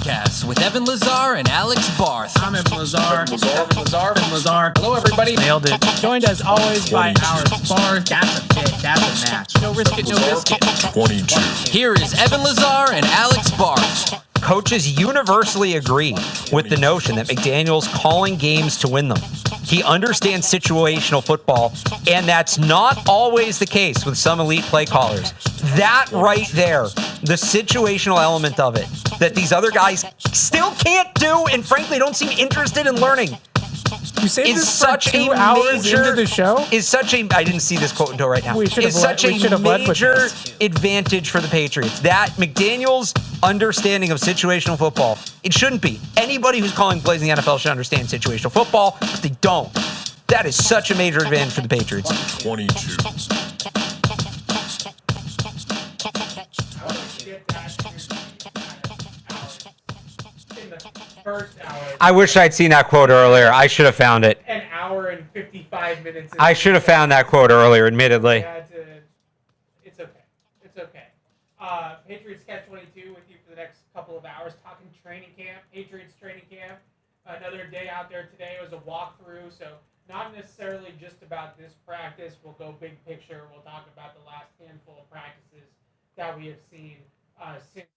Podcast with Evan Lazar and Alex Barth. I'm Evan Lazar. Evan Lazar. Hello, everybody. Nailed it. Joined as always by our Barth. That's a fit. That's a match. No risk it, no biscuit. 22. Here is Evan Lazar and Alex Barth. Coaches universally agree with the notion that McDaniel's calling games to win them. He understands situational football, and that's not always the case with some elite play callers. That right there, the situational element of it, that these other guys still can't do and frankly don't seem interested in learning. You saved Is this for such 2 a hours major, into the show? Is such a, I didn't see this quote until right now. Is such a major advantage for the Patriots. That McDaniel's understanding of situational football, it shouldn't be. Anybody who's calling plays in the NFL should understand situational football, but they don't. That is such a major advantage for the Patriots. 22. I wish I'd seen that quote earlier. I should have found it. An hour and 55 minutes. I should have found that quote earlier, admittedly. It's okay. It's okay. Patriots Catch-22 with you for the next couple of hours, talking training camp, Patriots training camp. Another day out there today. It was a walkthrough, so not necessarily just about this practice. We'll go big picture. We'll talk about the last handful of practices that we have seen since.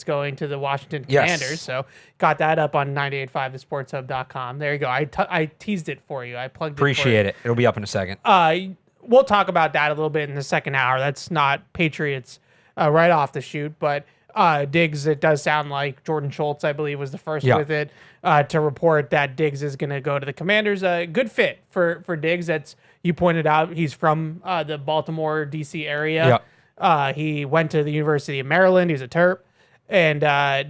Going to the Washington Commanders, so got that up on 98.5thesportshub.com. There you go. I teased it for you. I plugged it. Appreciate it. It'll be up in a second. We'll talk about that a little bit in the second hour. That's not Patriots right off the shoot, but Diggs, it does sound like Jordan Schultz, I believe, was the first with it to report that Diggs is going to go to the Commanders. A good fit for Diggs. That's, you pointed out, he's from the Baltimore, D.C. area. He went to the University of Maryland. He's a Terp. And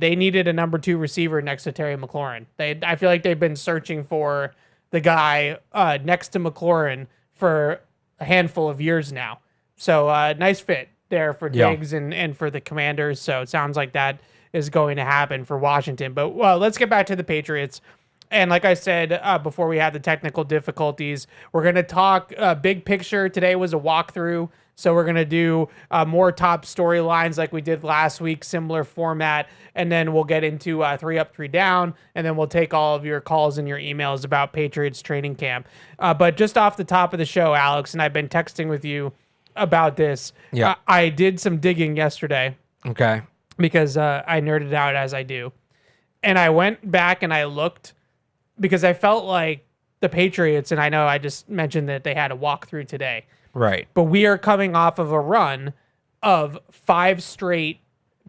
they needed a number 2 receiver next to Terry McLaurin. I feel like they've been searching for the guy next to McLaurin for a handful of years now. So nice fit there for Diggs and for the Commanders. So it sounds like that is going to happen for Washington. But let's get back to the Patriots. And like I said before we had the technical difficulties, we're going to talk big picture. Today was a walkthrough. So we're going to do more top storylines like we did last week, similar format, and then we'll get into 3 up, 3 down, and then we'll take all of your calls and your emails about Patriots training camp. But just off the top of the show, Alex, and I've been texting with you about this. Yeah. I did some digging yesterday. Okay. Because I nerded out as I do. And I went back and I looked because I felt like the Patriots, and I know I just mentioned that they had a walkthrough today. Right. But we are coming off of a run of 5 straight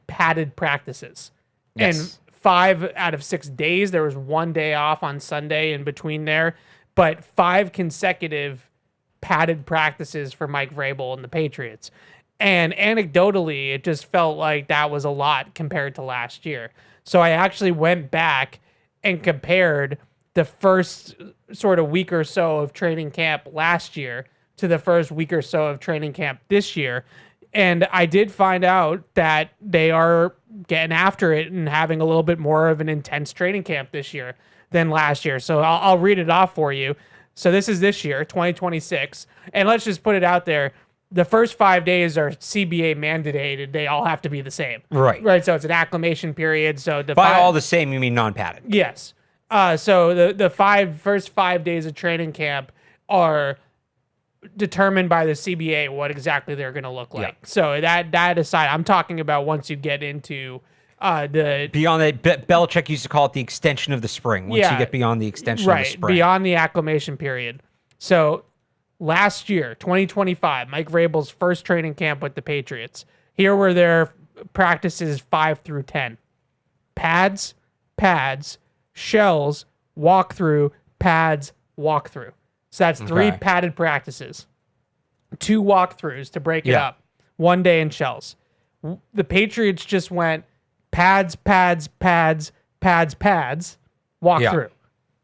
padded practices. Yes. And 5 out of 6 days. There was 1 day off on Sunday in between there. But 5 consecutive padded practices for Mike Vrabel and the Patriots. And anecdotally, it just felt like that was a lot compared to last year. So I actually went back and compared the first sort of week or so of training camp last year to the first week or so of training camp this year. And I did find out that they are getting after it and having a little bit more of an intense training camp this year than last year. So I'll read it off for you. So this is this year, 2026. And let's just put it out there. The first 5 days are CBA mandated. They all have to be the same. Right. Right. So it's an acclimation period. So by all the same, you mean non-padded? Yes. So the first 5 days of training camp are determined by the CBA what exactly they're going to look like. Yeah. So that aside, I'm talking about once you get into the Beyond that, Belichick used to call it the extension of the spring. Once you get beyond the extension of the spring. beyond the acclimation period. So last year, 2025, Mike Vrabel's first training camp with the Patriots. Here were their practices 5 through 10. Pads, shells, walkthrough, pads, walkthrough. So that's 3 padded practices, 2 walkthroughs to break it up, 1 day in shells. The Patriots just went pads, walkthrough.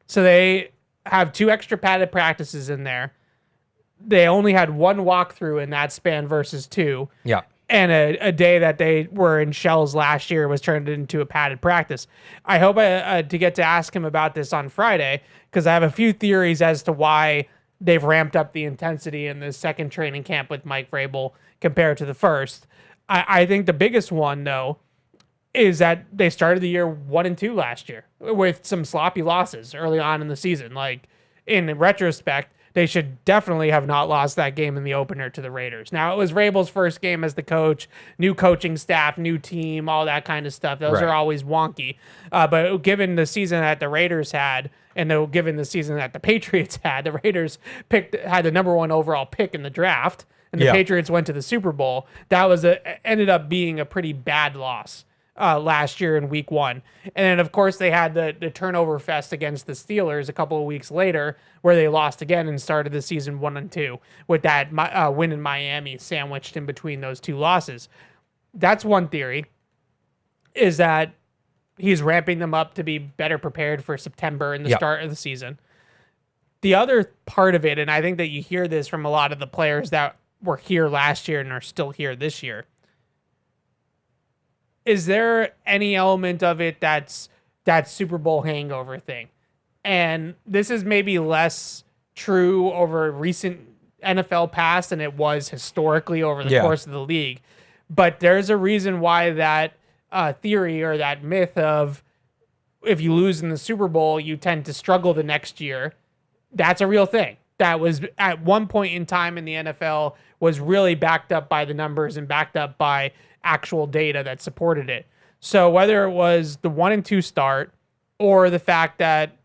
So they have 2 extra padded practices in there. They only had 1 walkthrough in that span versus 2. Yeah. And a day that they were in shells last year was turned into a padded practice. I hope to get to ask him about this on Friday, because I have a few theories as to why they've ramped up the intensity in the second training camp with Mike Vrabel compared to the first. I think the biggest one, though, is that they started the year 1-2 last year with some sloppy losses early on in the season. Like, in retrospect, they should definitely have not lost that game in the opener to the Raiders. Now, it was Vrabel's first game as the coach, new coaching staff, new team, all that kind of stuff. Those are always wonky. But given the season that the Raiders had, and given the season that the Patriots had, the Raiders had the number 1 overall pick in the draft, and the Patriots went to the Super Bowl. That ended up being a pretty bad loss last year in week 1. And then, of course, they had the turnover fest against the Steelers a couple of weeks later, where they lost again and started the season 1-2 with that win in Miami sandwiched in between those 2 losses. That's one theory, is that he's ramping them up to be better prepared for September and the start of the season. The other part of it, and I think that you hear this from a lot of the players that were here last year and are still here this year, is there any element of it that's that Super Bowl hangover thing? And this is maybe less true over recent NFL past than it was historically over the course of the league. But there's a reason why that theory or that myth of if you lose in the Super Bowl, you tend to struggle the next year. That's a real thing. That was at one point in time in the NFL was really backed up by the numbers and backed up by actual data that supported it. So whether it was the 1-2 start or the fact that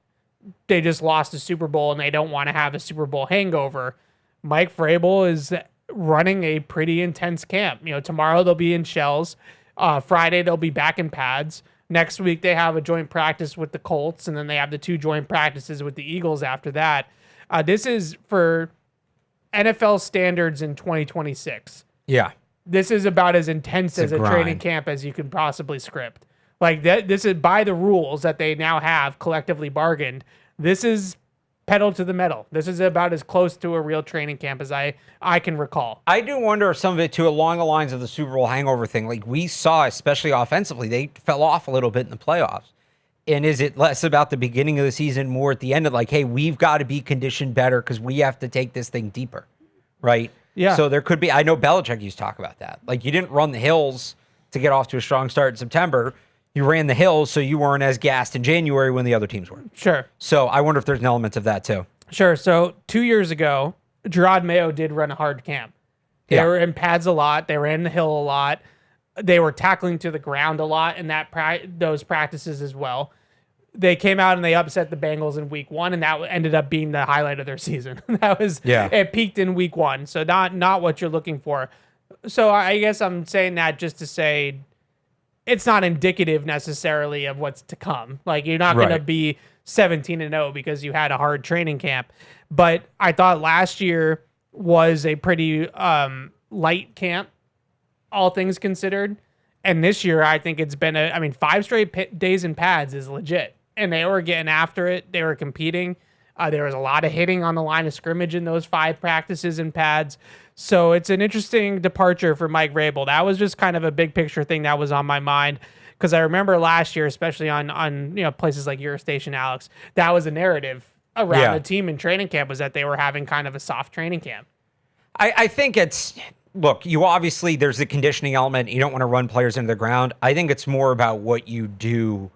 they just lost the Super Bowl and they don't want to have a Super Bowl hangover, Mike Vrabel is running a pretty intense camp. Tomorrow they'll be in shells. Friday they'll be back in pads. Next week they have a joint practice with the Colts, and then they have the 2 joint practices with the Eagles after that. This is for NFL standards in 2026. Yeah. This is about as intense as a training camp as you could possibly script. Like this is by the rules that they now have collectively bargained. This is pedal to the metal. This is about as close to a real training camp as I can recall. I do wonder if some of it too along the lines of the Super Bowl hangover thing. Like we saw, especially offensively, they fell off a little bit in the playoffs. And is it less about the beginning of the season, more at the end of like, hey, we've got to be conditioned better because we have to take this thing deeper, right? Yeah. So there could be, I know Belichick used to talk about that. Like you didn't run the hills to get off to a strong start in September. You ran the hills so you weren't as gassed in January when the other teams were. Sure. So I wonder if there's an element of that too. Sure. So 2 years ago, Gerard Mayo did run a hard camp. They were in pads a lot. They ran the hill a lot. They were tackling to the ground a lot in those practices as well. They came out and they upset the Bengals in week 1, and that ended up being the highlight of their season. It peaked in week 1. So not what you're looking for. So I guess I'm saying that just to say it's not indicative necessarily of what's to come. Like you're not going to be 17-0 because you had a hard training camp. But I thought last year was a pretty light camp, all things considered. And this year, I think it's been 5 straight days in pads is legit. And they were getting after it. They were competing. There was a lot of hitting on the line of scrimmage in those 5 practices in pads. So it's an interesting departure for Mike Vrabel. That was just kind of a big picture thing that was on my mind. Because I remember last year, especially on places like your station, Alex, that was a narrative around the team in training camp was that they were having kind of a soft training camp. I think it's, look, you obviously, there's the conditioning element. You don't want to run players into the ground. I think it's more about what you do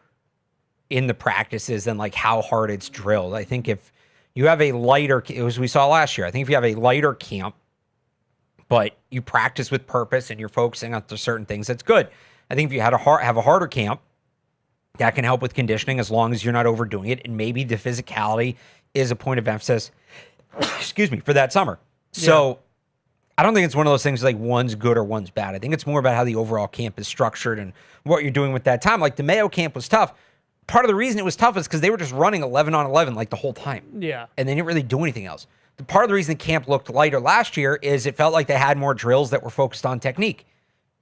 in the practices than like how hard it's drilled. I think if you have a lighter, as we saw last year, I think if you have a lighter camp, but you practice with purpose and you're focusing on certain things, that's good. I think if you have a harder camp, that can help with conditioning as long as you're not overdoing it. And maybe the physicality is a point of emphasis, excuse me, for that summer. So I don't think it's one of those things like one's good or one's bad. I think it's more about how the overall camp is structured and what you're doing with that time. Like the Mayo camp was tough. Part of the reason it was tough is because they were just running 11 on 11 like the whole time. Yeah. And they didn't really do anything else. The part of the reason camp looked lighter last year is it felt like they had more drills that were focused on technique.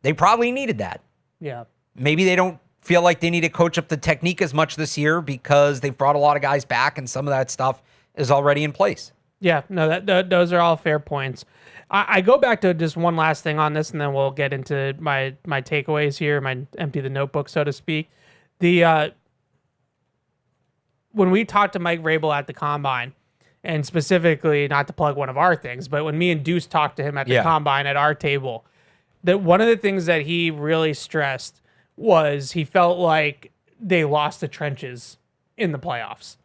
They probably needed that. Yeah. Maybe they don't feel like they need to coach up the technique as much this year because they've brought a lot of guys back and some of that stuff is already in place. Yeah, no, those are all fair points. I go back to just one last thing on this, and then we'll get into my takeaways here, my empty the notebook, so to speak. When we talked to Mike Vrabel at the Combine, and specifically, not to plug one of our things, but when me and Deuce talked to him at the Combine at our table, that one of the things that he really stressed was he felt like they lost the trenches in the playoffs.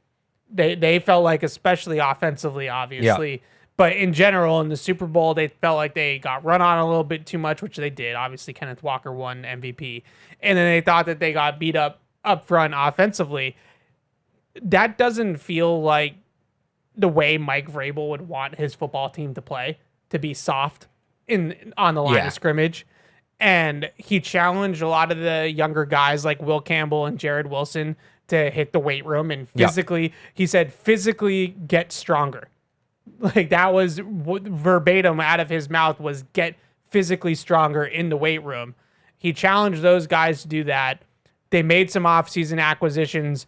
They felt like, especially offensively, obviously, but in general, in the Super Bowl, they felt like they got run on a little bit too much, which they did. Obviously, Kenneth Walker won MVP. And then they thought that they got beat up front offensively. That doesn't feel like the way Mike Vrabel would want his football team to play, to be soft on the line of scrimmage. And he challenged a lot of the younger guys like Will Campbell and Jared Wilson to hit the weight room and physically, he said, physically get stronger. Like that was verbatim out of his mouth, was get physically stronger in the weight room. He challenged those guys to do that. They made some offseason acquisitions,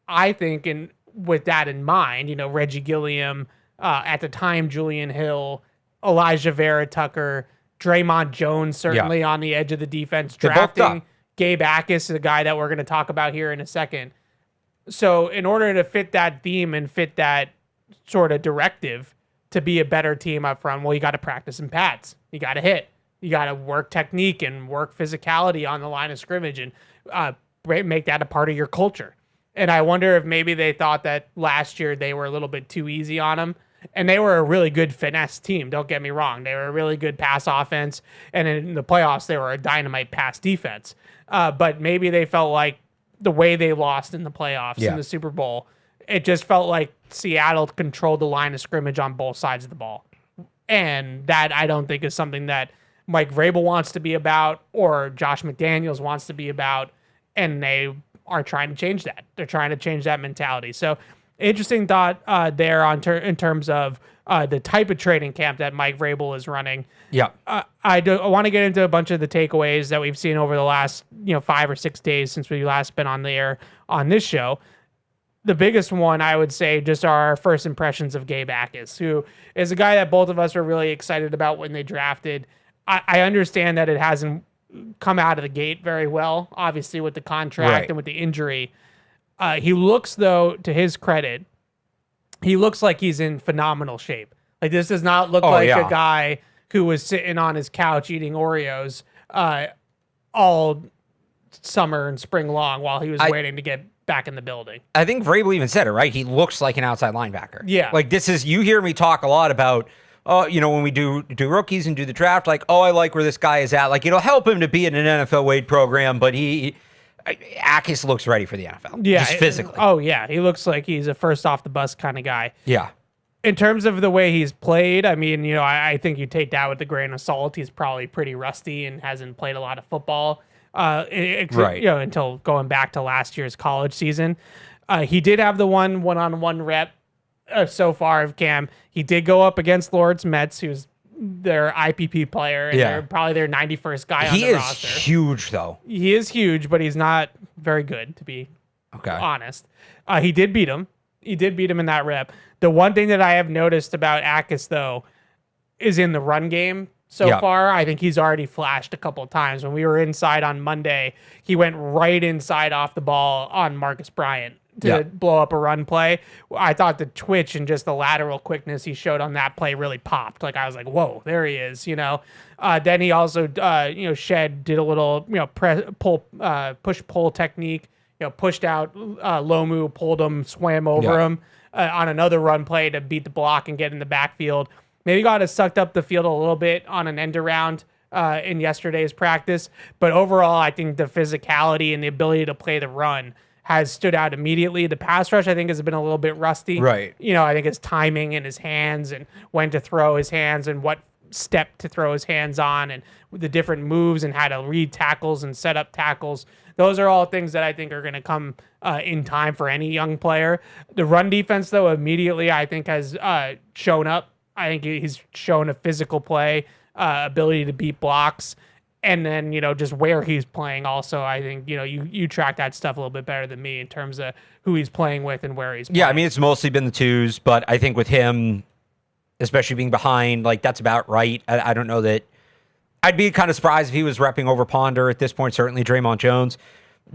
I think, and with that in mind, you know, Reggie Gilliam, at the time, Julian Hill, Elijah Vera Tucker, Draymond Jones, certainly on the edge of the defense, drafting Gabe Akis, the guy that we're going to talk about here in a second. So in order to fit that theme and fit that sort of directive to be a better team up front, well, you got to practice in pads. You got to hit. You got to work technique and work physicality on the line of scrimmage and make that a part of your culture. And I wonder if maybe they thought that last year they were a little bit too easy on them. And they were a really good finesse team. Don't get me wrong. They were a really good pass offense. And in the playoffs, they were a dynamite pass defense. But maybe they felt like the way they lost in the playoffs in the Super Bowl, it just felt like Seattle controlled the line of scrimmage on both sides of the ball. And that I don't think is something that Mike Vrabel wants to be about or Josh McDaniels wants to be about. And they are trying to change that. They're trying to change that mentality. So interesting thought there in terms of the type of training camp that Mike Vrabel is running. Yeah. I want to get into a bunch of the takeaways that we've seen over the last 5 or 6 days since we last been on the air on this show. The biggest one, I would say, just our first impressions of Gabe Akis, who is a guy that both of us were really excited about when they drafted. I understand that it hasn't come out of the gate very well, obviously, with the contract and with the injury. He looks, though, to his credit, he looks like he's in phenomenal shape. Like, this does not look a guy who was sitting on his couch eating Oreos all summer and spring long while he was waiting to get back in the building. I think Vrabel even said it, right? He looks like an outside linebacker. Yeah. Like, this is, you hear me talk a lot about, when we do rookies and do the draft, like, I like where this guy is at. Like, it'll help him to be in an NFL weight program, but Akis looks ready for the NFL. Yeah. Just physically. Oh, yeah. He looks like he's a first off the bus kind of guy. Yeah. In terms of the way he's played, I mean, I think you take that with a grain of salt. He's probably pretty rusty and hasn't played a lot of football until going back to last year's college season. He did have the one-on-one rep so far of Cam. He did go up against Lawrence Metz, who's their IPP player, and they're probably their 91st guy on the roster. He is huge, though. He is huge, but he's not very good, to be honest. He did beat him. He did beat him in that rep. The one thing that I have noticed about Akis, though, is in the run game so far. I think he's already flashed a couple of times. When we were inside on Monday, he went right inside off the ball on Marcus Bryant to blow up a run play. I thought the twitch and just the lateral quickness he showed on that play really popped. Like, I was like, whoa, there he is, Then he also, did a little, push-pull technique, pushed out Lomu, pulled him, swam over him on another run play to beat the block and get in the backfield. Maybe got us sucked up the field a little bit on an end around in yesterday's practice. But overall, I think the physicality and the ability to play the run has stood out immediately. The pass rush, I think, has been a little bit rusty. Right. I think his timing and his hands and when to throw his hands and what step to throw his hands on and the different moves and how to read tackles and set up tackles. Those are all things that I think are going to come in time for any young player. The run defense, though, immediately I think has shown up. I think he's shown a physical play, ability to beat blocks. And then, just where he's playing also, I think, you track that stuff a little bit better than me in terms of who he's playing with and where he's playing. Yeah, I mean, it's mostly been the twos, but I think with him, especially being behind, that's about right. I don't know that I'd be kind of surprised if he was repping over Ponder at this point, certainly Draymond Jones.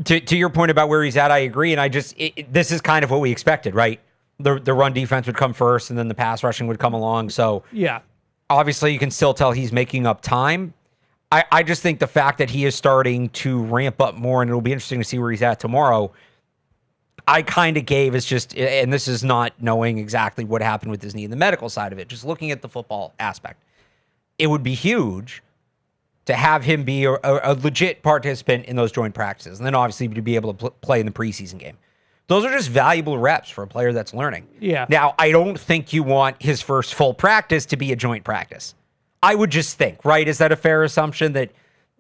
To your point about where he's at, I agree. And this is kind of what we expected, right? The run defense would come first and then the pass rushing would come along. So yeah, obviously you can still tell he's making up time. I just think the fact that he is starting to ramp up more, and it'll be interesting to see where he's at tomorrow, I kind of gave as just, and this is not knowing exactly what happened with his knee and the medical side of it, just looking at the football aspect. It would be huge to have him be a legit participant in those joint practices, and then obviously to be able to play in the preseason game. Those are just valuable reps for a player that's learning. Yeah. Now, I don't think you want his first full practice to be a joint practice. I would just think, right? Is that a fair assumption that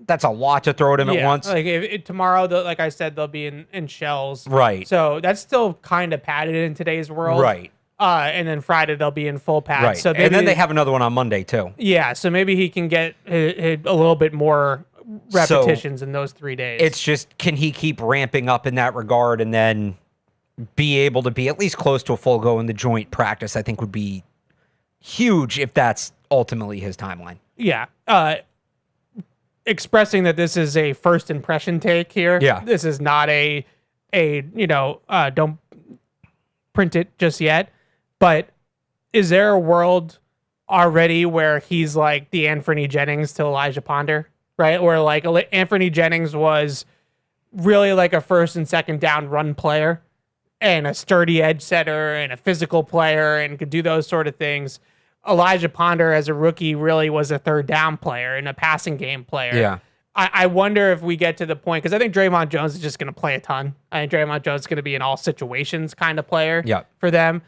that's a lot to throw at him at once? Like tomorrow, like I said, they'll be in shells. Right. So that's still kind of padded in today's world. Right. And then Friday they'll be in full pads. Right. So And then they have another one on Monday too. Yeah. So maybe he can get a little bit more repetitions in those 3 days. It's just, can he keep ramping up in that regard and then be able to be at least close to a full go in the joint practice? I think would be huge if that's ultimately his timeline. Yeah. Expressing that this is a first impression take here. Yeah. This is not a don't print it just yet. But is there a world already where he's like the Anthony Jennings to Elijah Ponder, right? Where like Anthony Jennings was really like a first and second down run player and a sturdy edge setter and a physical player and could do those sort of things. Elijah Ponder as a rookie really was a third down player and a passing game player. Yeah. I wonder if we get to the point, because I think Draymond Jones is just going to play a ton. I think Draymond Jones is going to be an all situations kind of player for them.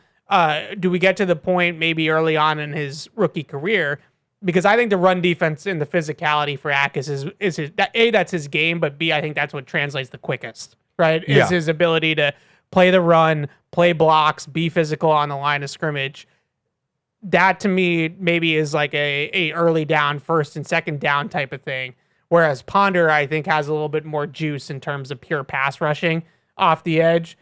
Do we get to the point maybe early on in his rookie career? Because I think the run defense and the physicality for Akis is his, that's his game, but B, I think that's what translates the quickest, right? Is his ability to play the run, play blocks, be physical on the line of scrimmage. That to me maybe is like a early down, first and second down type of thing. Whereas Ponder, I think, has a little bit more juice in terms of pure pass rushing off the edge.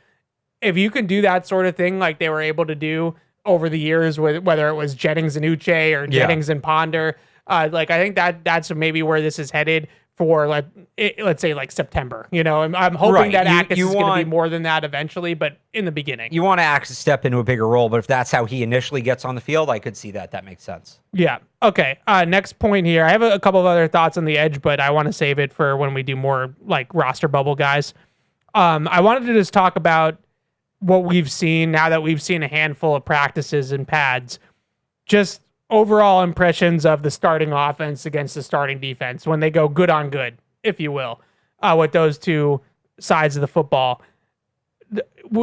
If you can do that sort of thing like they were able to do over the years, with whether it was Jennings and Uche or Jennings and Ponder, I think that's maybe where this is headed for, let's say like September. I'm hoping that Akis is going to be more than that eventually, but in the beginning. You want Akis to step into a bigger role, but if that's how he initially gets on the field, I could see that. That makes sense. Yeah. Okay. Next point here. I have a couple of other thoughts on the edge, but I want to save it for when we do more like roster bubble guys. I wanted to just talk about what we've seen now that we've seen a handful of practices and pads. Just overall impressions of the starting offense against the starting defense when they go good on good, if you will, with those two sides of the football.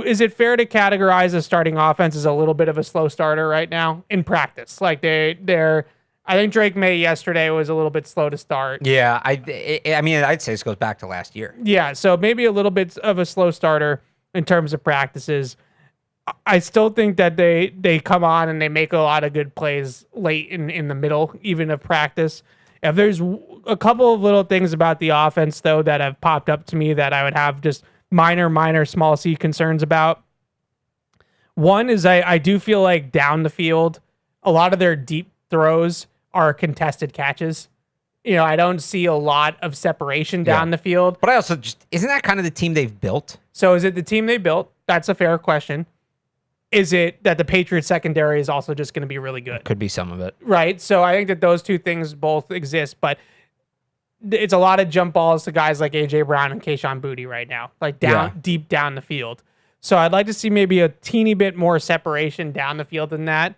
Is it fair to categorize the starting offense as a little bit of a slow starter right now in practice? Like I think Drake May yesterday was a little bit slow to start. Yeah, I mean, I'd say this goes back to last year. Yeah, so maybe a little bit of a slow starter in terms of practices. I still think that they come on and they make a lot of good plays late in the middle, even of practice. If there's a couple of little things about the offense, though, that have popped up to me that I would have just minor, small C concerns about. One is I do feel like down the field, a lot of their deep throws are contested catches. I don't see a lot of separation down the field. But I also isn't that kind of the team they've built? So is it the team they built? That's a fair question. Is it that the Patriots secondary is also just going to be really good? Could be some of it. Right. So I think that those two things both exist, but it's a lot of jump balls to guys like AJ Brown and Kayshon Boutte right now, like deep down the field. So I'd like to see maybe a teeny bit more separation down the field than that.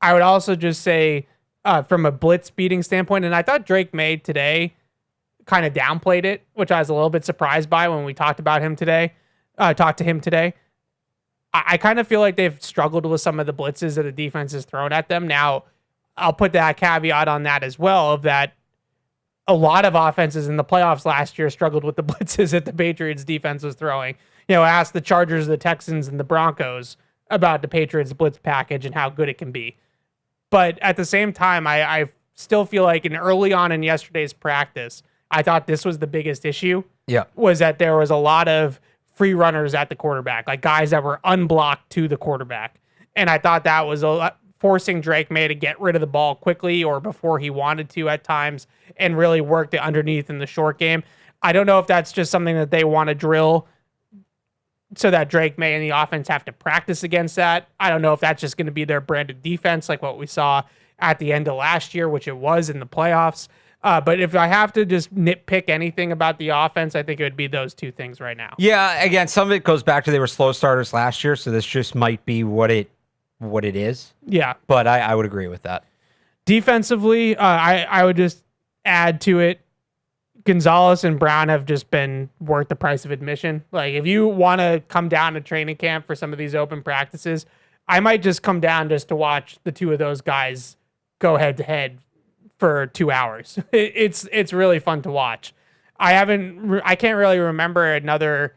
I would also just say from a blitz beating standpoint, and I thought Drake May today kind of downplayed it, which I was a little bit surprised by when we talked to him today. I kind of feel like they've struggled with some of the blitzes that the defense has thrown at them. Now, I'll put that caveat on that as well, of that a lot of offenses in the playoffs last year struggled with the blitzes that the Patriots defense was throwing. Ask the Chargers, the Texans, and the Broncos about the Patriots blitz package and how good it can be. But at the same time, I still feel like early on in yesterday's practice, I thought this was the biggest issue. Yeah. Was that there was a lot of free runners at the quarterback, like guys that were unblocked to the quarterback. And I thought that was forcing Drake May to get rid of the ball quickly or before he wanted to at times and really work it underneath in the short game. I don't know if that's just something that they want to drill so that Drake May and the offense have to practice against that. I don't know if that's just going to be their branded defense like what we saw at the end of last year, which it was in the playoffs. But if I have to just nitpick anything about the offense, I think it would be those two things right now. Yeah, again, some of it goes back to they were slow starters last year, so this just might be what it is. Yeah. But I would agree with that. Defensively, I would just add to it, Gonzalez and Brown have just been worth the price of admission. Like, if you want to come down to training camp for some of these open practices, I might just come down just to watch the two of those guys go head-to-head for 2 hours. It's really fun to watch. I can't really remember another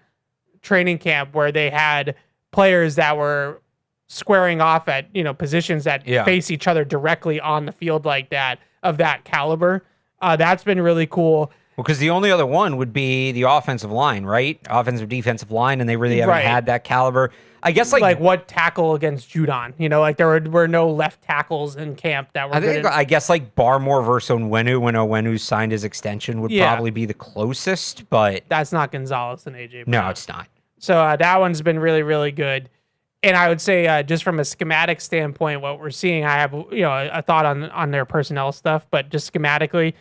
training camp where they had players that were squaring off at positions that face each other directly on the field like that, of that caliber. That's been really cool. Well, because the only other one would be the offensive line, right? Offensive, defensive line, and they really haven't had that caliber. I guess like what tackle against Judon? Like there were no left tackles in camp that were. I guess like Barmore versus Onwenu when Onwenu signed his extension would probably be the closest, but that's not Gonzalez and AJ Brown. No, it's not. So that one's been really, really good. And I would say just from a schematic standpoint, what we're seeing, I have a thought on their personnel stuff, but just schematically,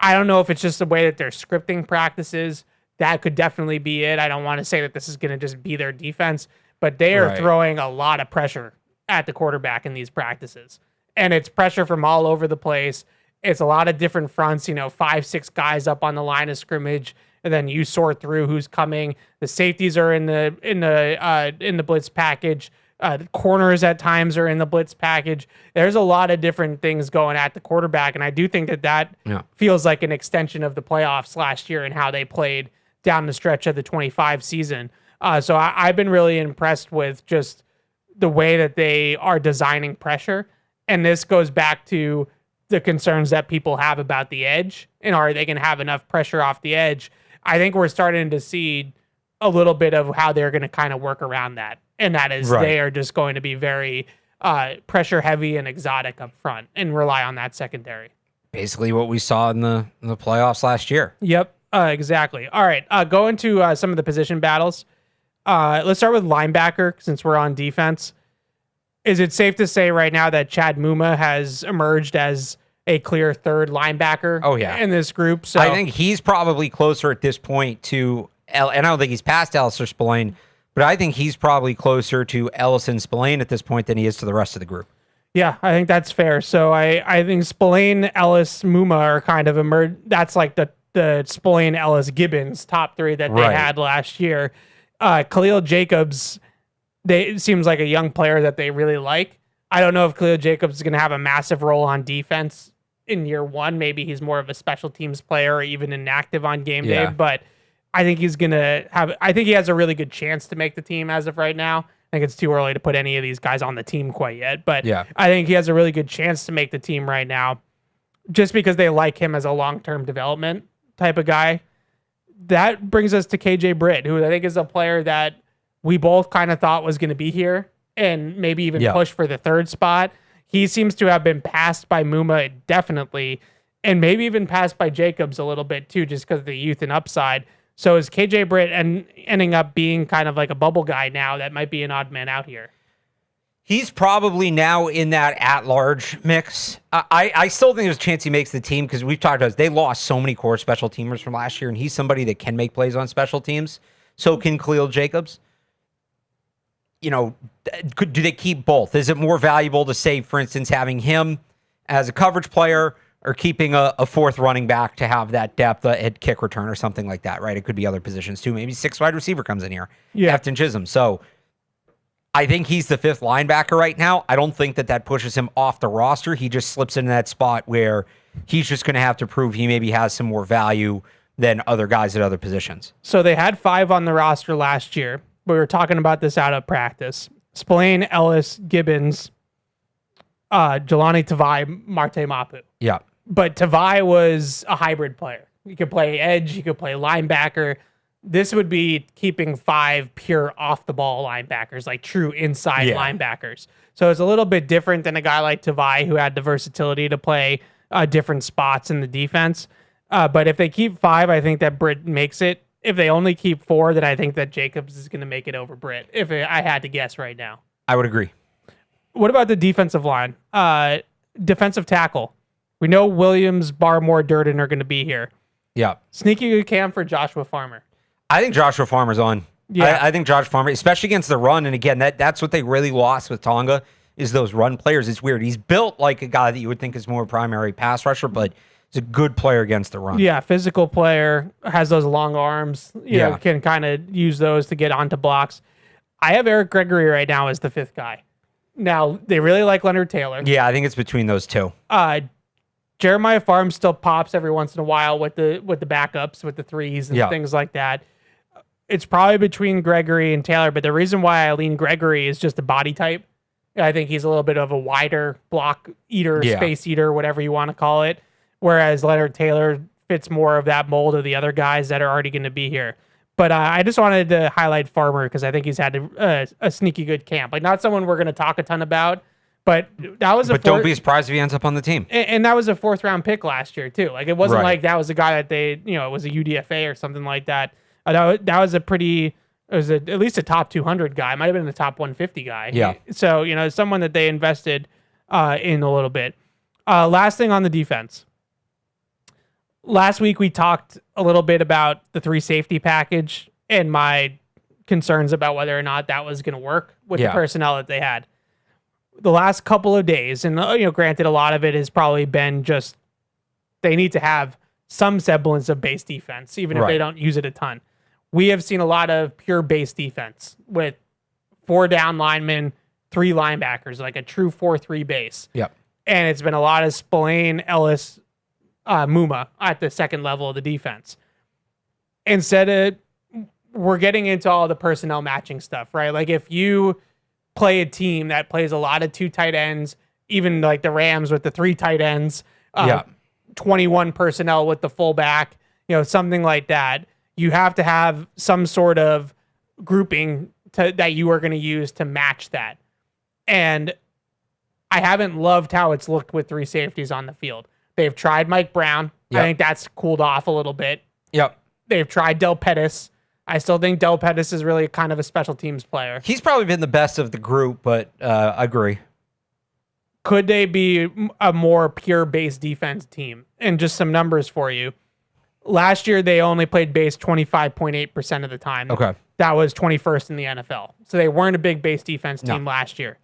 I don't know if it's just the way that they're scripting practices. That could definitely be it. I don't want to say that this is going to just be their defense, but they are throwing a lot of pressure at the quarterback in these practices. And it's pressure from all over the place. It's a lot of different fronts, 5-6 guys up on the line of scrimmage, and then you sort through who's coming. The safeties are in the blitz package. The corners at times are in the blitz package. There's a lot of different things going at the quarterback, and I do think that feels like an extension of the playoffs last year and how they played down the stretch of the 25 season. So I've been really impressed with just the way that they are designing pressure. And this goes back to the concerns that people have about the edge and are they going to have enough pressure off the edge? I think we're starting to see a little bit of how they're going to kind of work around that. And that is they are just going to be very pressure heavy and exotic up front and rely on that secondary. Basically what we saw in the playoffs last year. Yep. Exactly. All right. Go into some of the position battles. Let's start with linebacker since we're on defense. Is it safe to say right now that Chad Muma has emerged as a clear third linebacker in this group? So I think he's probably closer at this point to, and I don't think he's past Ellis or Spillane, but I think he's probably closer to Ellis and Spillane at this point than he is to the rest of the group. Yeah, I think that's fair. So I think Spillane, Ellis, Muma are kind of emerged. That's like the Spillane, Ellis, Gibbons top three that they had last year. Khalil Jacobs, it seems like a young player that they really like. I don't know if Khalil Jacobs is going to have a massive role on defense in year one. Maybe he's more of a special teams player or even inactive on game day, but I think he's going to I think he has a really good chance to make the team as of right now. I think it's too early to put any of these guys on the team quite yet, but I think he has a really good chance to make the team right now just because they like him as a long-term development type of guy. That brings us to KJ Britt, who I think is a player that we both kind of thought was going to be here and maybe even push for the third spot. He seems to have been passed by Muma definitely, and maybe even passed by Jacobs a little bit too, just because of the youth and upside. So is KJ Britt ending up being kind of like a bubble guy now that might be an odd man out here? He's probably now in that at-large mix. I still think there's a chance he makes the team because we've talked about this. They lost so many core special teamers from last year, and he's somebody that can make plays on special teams. So can Khalil Jacobs. Do they keep both? Is it more valuable to say, for instance, having him as a coverage player or keeping a fourth running back to have that depth at kick return or something like that, right? It could be other positions too. Maybe 6 wide receiver comes in here. Yeah. Afton Chisholm. So I think he's the 5th linebacker right now. I don't think that pushes him off the roster. He just slips into that spot where he's just going to have to prove he maybe has some more value than other guys at other positions. So they had 5 on the roster last year. We were talking about this out of practice. Spillane, Ellis, Gibbons, Jelani Tavai, Marte Mapu. Yeah. But Tavai was a hybrid player. You could play edge, you could play linebacker. This would be keeping 5 pure off-the-ball linebackers, like true inside linebackers. So it's a little bit different than a guy like Tavai who had the versatility to play different spots in the defense. But if they keep 5, I think that Britt makes it. If they only keep 4, then I think that Jacobs is going to make it over Britt, if I had to guess right now. I would agree. What about the defensive line? Defensive tackle. We know Williams, Barmore, Durden are going to be here. Yeah. Sneaky good camp for Joshua Farmer. I think Joshua Farmer's on. Yeah. I think Josh Farmer, especially against the run, and again, that's what they really lost with Tonga, is those run players. It's weird. He's built like a guy that you would think is more primary pass rusher, but he's a good player against the run. Yeah, physical player, has those long arms, can kind of use those to get onto blocks. I have Eric Gregory right now as the 5th guy. Now, they really like Leonard Taylor. Yeah, I think it's between those two. Jeremiah Farm still pops every once in a while with the backups, with the 3s and things like that. It's probably between Gregory and Taylor, but the reason why I lean Gregory is just the body type. I think he's a little bit of a wider block eater, space eater, whatever you want to call it, whereas Leonard Taylor fits more of that mold of the other guys that are already going to be here. But I just wanted to highlight Farmer because I think he's had a sneaky good camp. Like, not someone we're going to talk a ton about, but that was don't be surprised if he ends up on the team. And that was a 4th-round pick last year, too. Like, it wasn't like that was a guy that they, it was a UDFA or something like that. That was at least a top 200 guy. Might have been the top 150 guy. Yeah. So, someone that they invested in a little bit. Last thing on the defense. Last week, we talked a little bit about the 3 safety package and my concerns about whether or not that was going to work with the personnel that they had. The last couple of days, and granted, a lot of it has probably been just they need to have some semblance of base defense, even if they don't use it a ton. We have seen a lot of pure base defense with 4 down linemen, 3 linebackers, like a true 4-3 base. Yep. And it's been a lot of Spillane, Ellis, Muma at the second level of the defense. Instead of, we're getting into all the personnel matching stuff, right? Like, if you play a team that plays a lot of 2 tight ends, even like the Rams with the 3 tight ends, 21 personnel with the fullback, something like that, you have to have some sort of grouping that you are going to use to match that. And I haven't loved how it's looked with 3 safeties on the field. They've tried Mike Brown. I think that's cooled off a little bit. Yep. They've tried Del Pettis. I still think Del Pettis is really kind of a special teams player. He's probably been the best of the group, but I agree. Could they be a more pure base defense team? And just some numbers for you. Last year, they only played base 25.8% of the time. Okay. That was 21st in the NFL. So they weren't a big base defense team last year.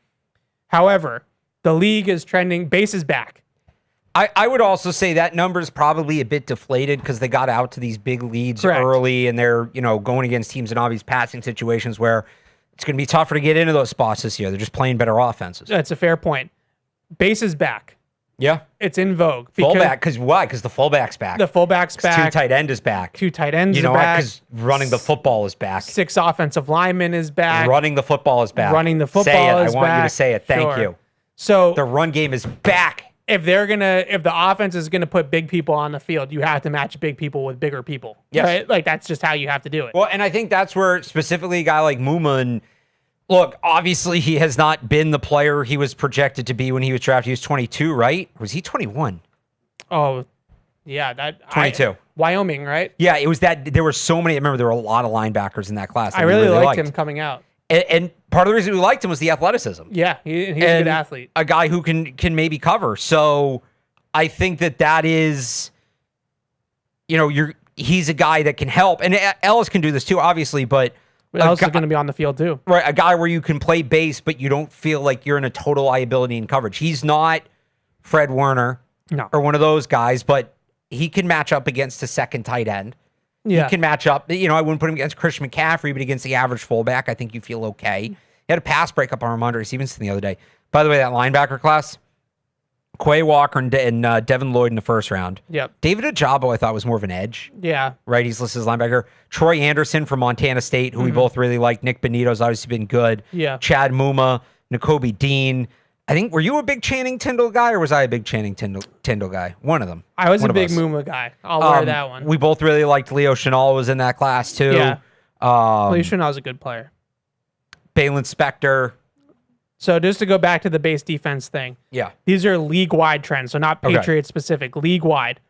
However, the league is trending. Base is back. I would also say that number is probably a bit deflated because they got out to these big leads early, and they're going against teams in obvious passing situations where it's going to be tougher to get into those spots this year. They're just playing better offenses. That's a fair point. Base is back. Yeah. It's in vogue. Fullback, because why? Because the fullback's back. The fullback's back. 2 tight end is back. 2 tight ends are back. Because running the football is back. 6 offensive linemen is back. Running the football is back. Running the football say it. is I want back. you to say it. Thank you. So the run game is back. If the offense is gonna put big people on the field, you have to match big people with bigger people. Yes. Right? Like, that's just how you have to do it. Well, and I think that's where specifically a guy like Muma, and look, obviously he has not been the player he was projected to be when he was drafted. He was 22, right? Or was he 21? Oh, yeah, that 22. Wyoming, right? Yeah, it was that. There were so many. I remember there were a lot of linebackers in that class. I really liked him coming out. And part of the reason we liked him was the athleticism. Yeah, he's a good And athlete. a guy who can maybe cover. So I think that is, he's a guy that can help. And Ellis can do this too, obviously, but Ellis is going to be on the field too. right, a guy where you can play base, but you don't feel like you're in a total liability in coverage. He's not Fred Warner or one of those guys, but he can match up against a second tight end. Yeah. He can match up. I wouldn't put him against Christian McCaffrey, but against the average fullback, I think you feel okay. He had a pass breakup on Ramondre Stevenson the other day. By the way, that linebacker class, Quay Walker and Devin Lloyd in the first round. Yep. David Ajabo, I thought, was more of an edge. Yeah. Right, he's listed as linebacker. Troy Anderson from Montana State, who we both really like. Nick Benito's obviously been good. Yeah. Chad Muma, N'Kobe Dean. I think, were you a big Channing Tindall guy, or was I a big Channing Tindall guy? One of them. I was One a of big us. Muma guy. I'll wear that one. We both really liked Leo Chenal was in that class, too. Yeah. Lee Chenal's a good player. Balin Spector. So just to go back to the base defense thing. Yeah. These are league-wide trends, so not Okay. Patriot-specific, league-wide.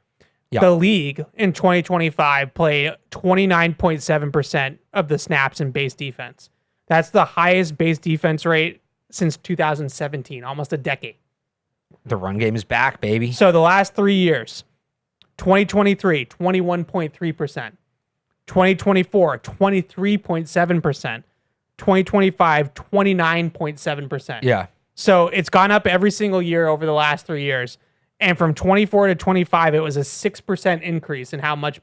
Yeah. The league in 2025 played 29.7% of the snaps in base defense. That's the highest base defense rate since 2017, almost a decade. The run game is back, baby. So the last 3 years, 2023, 21.3%. 2024, 23.7%. 2025, 29.7%. Yeah. So it's gone up every single year over the last 3 years. And from 24 to 25, it was a 6% increase in how much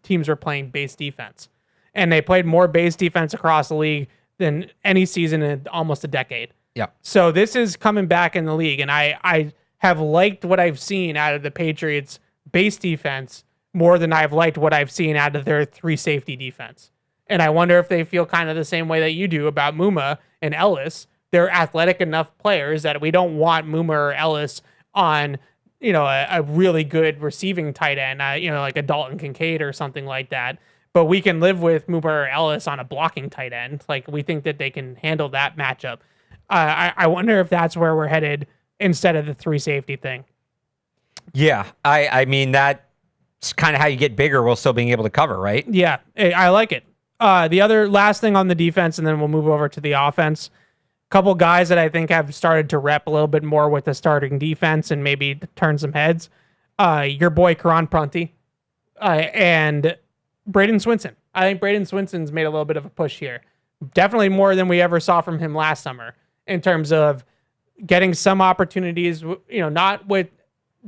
teams were playing base defense. And they played more base defense across the league than any season in almost a decade. Yeah. So this is coming back in the league. And I have liked what I've seen out of the Patriots base defense more than I've liked what I've seen out of their 3 safety defense. And I wonder if they feel kind of the same way that you do about Muma and Ellis. They're athletic enough players that we don't want Muma or Ellis on, a really good receiving tight end, like a Dalton Kincaid or something like that. But we can live with Muma or Ellis on a blocking tight end. Like, we think that they can handle that matchup. I wonder if that's where we're headed instead of the 3 safety thing. Yeah. I mean, that's kind of how you get bigger while still being able to cover, right? Yeah, I like it. The other last thing on the defense, and then we'll move over to the offense. Couple guys that I think have started to rep a little bit more with the starting defense and maybe turn some heads. Your boy Karan Prunty and Braden Swinson. I think Braden Swinson's made a little bit of a push here. Definitely more than we ever saw from him last summer in terms of getting some opportunities, not with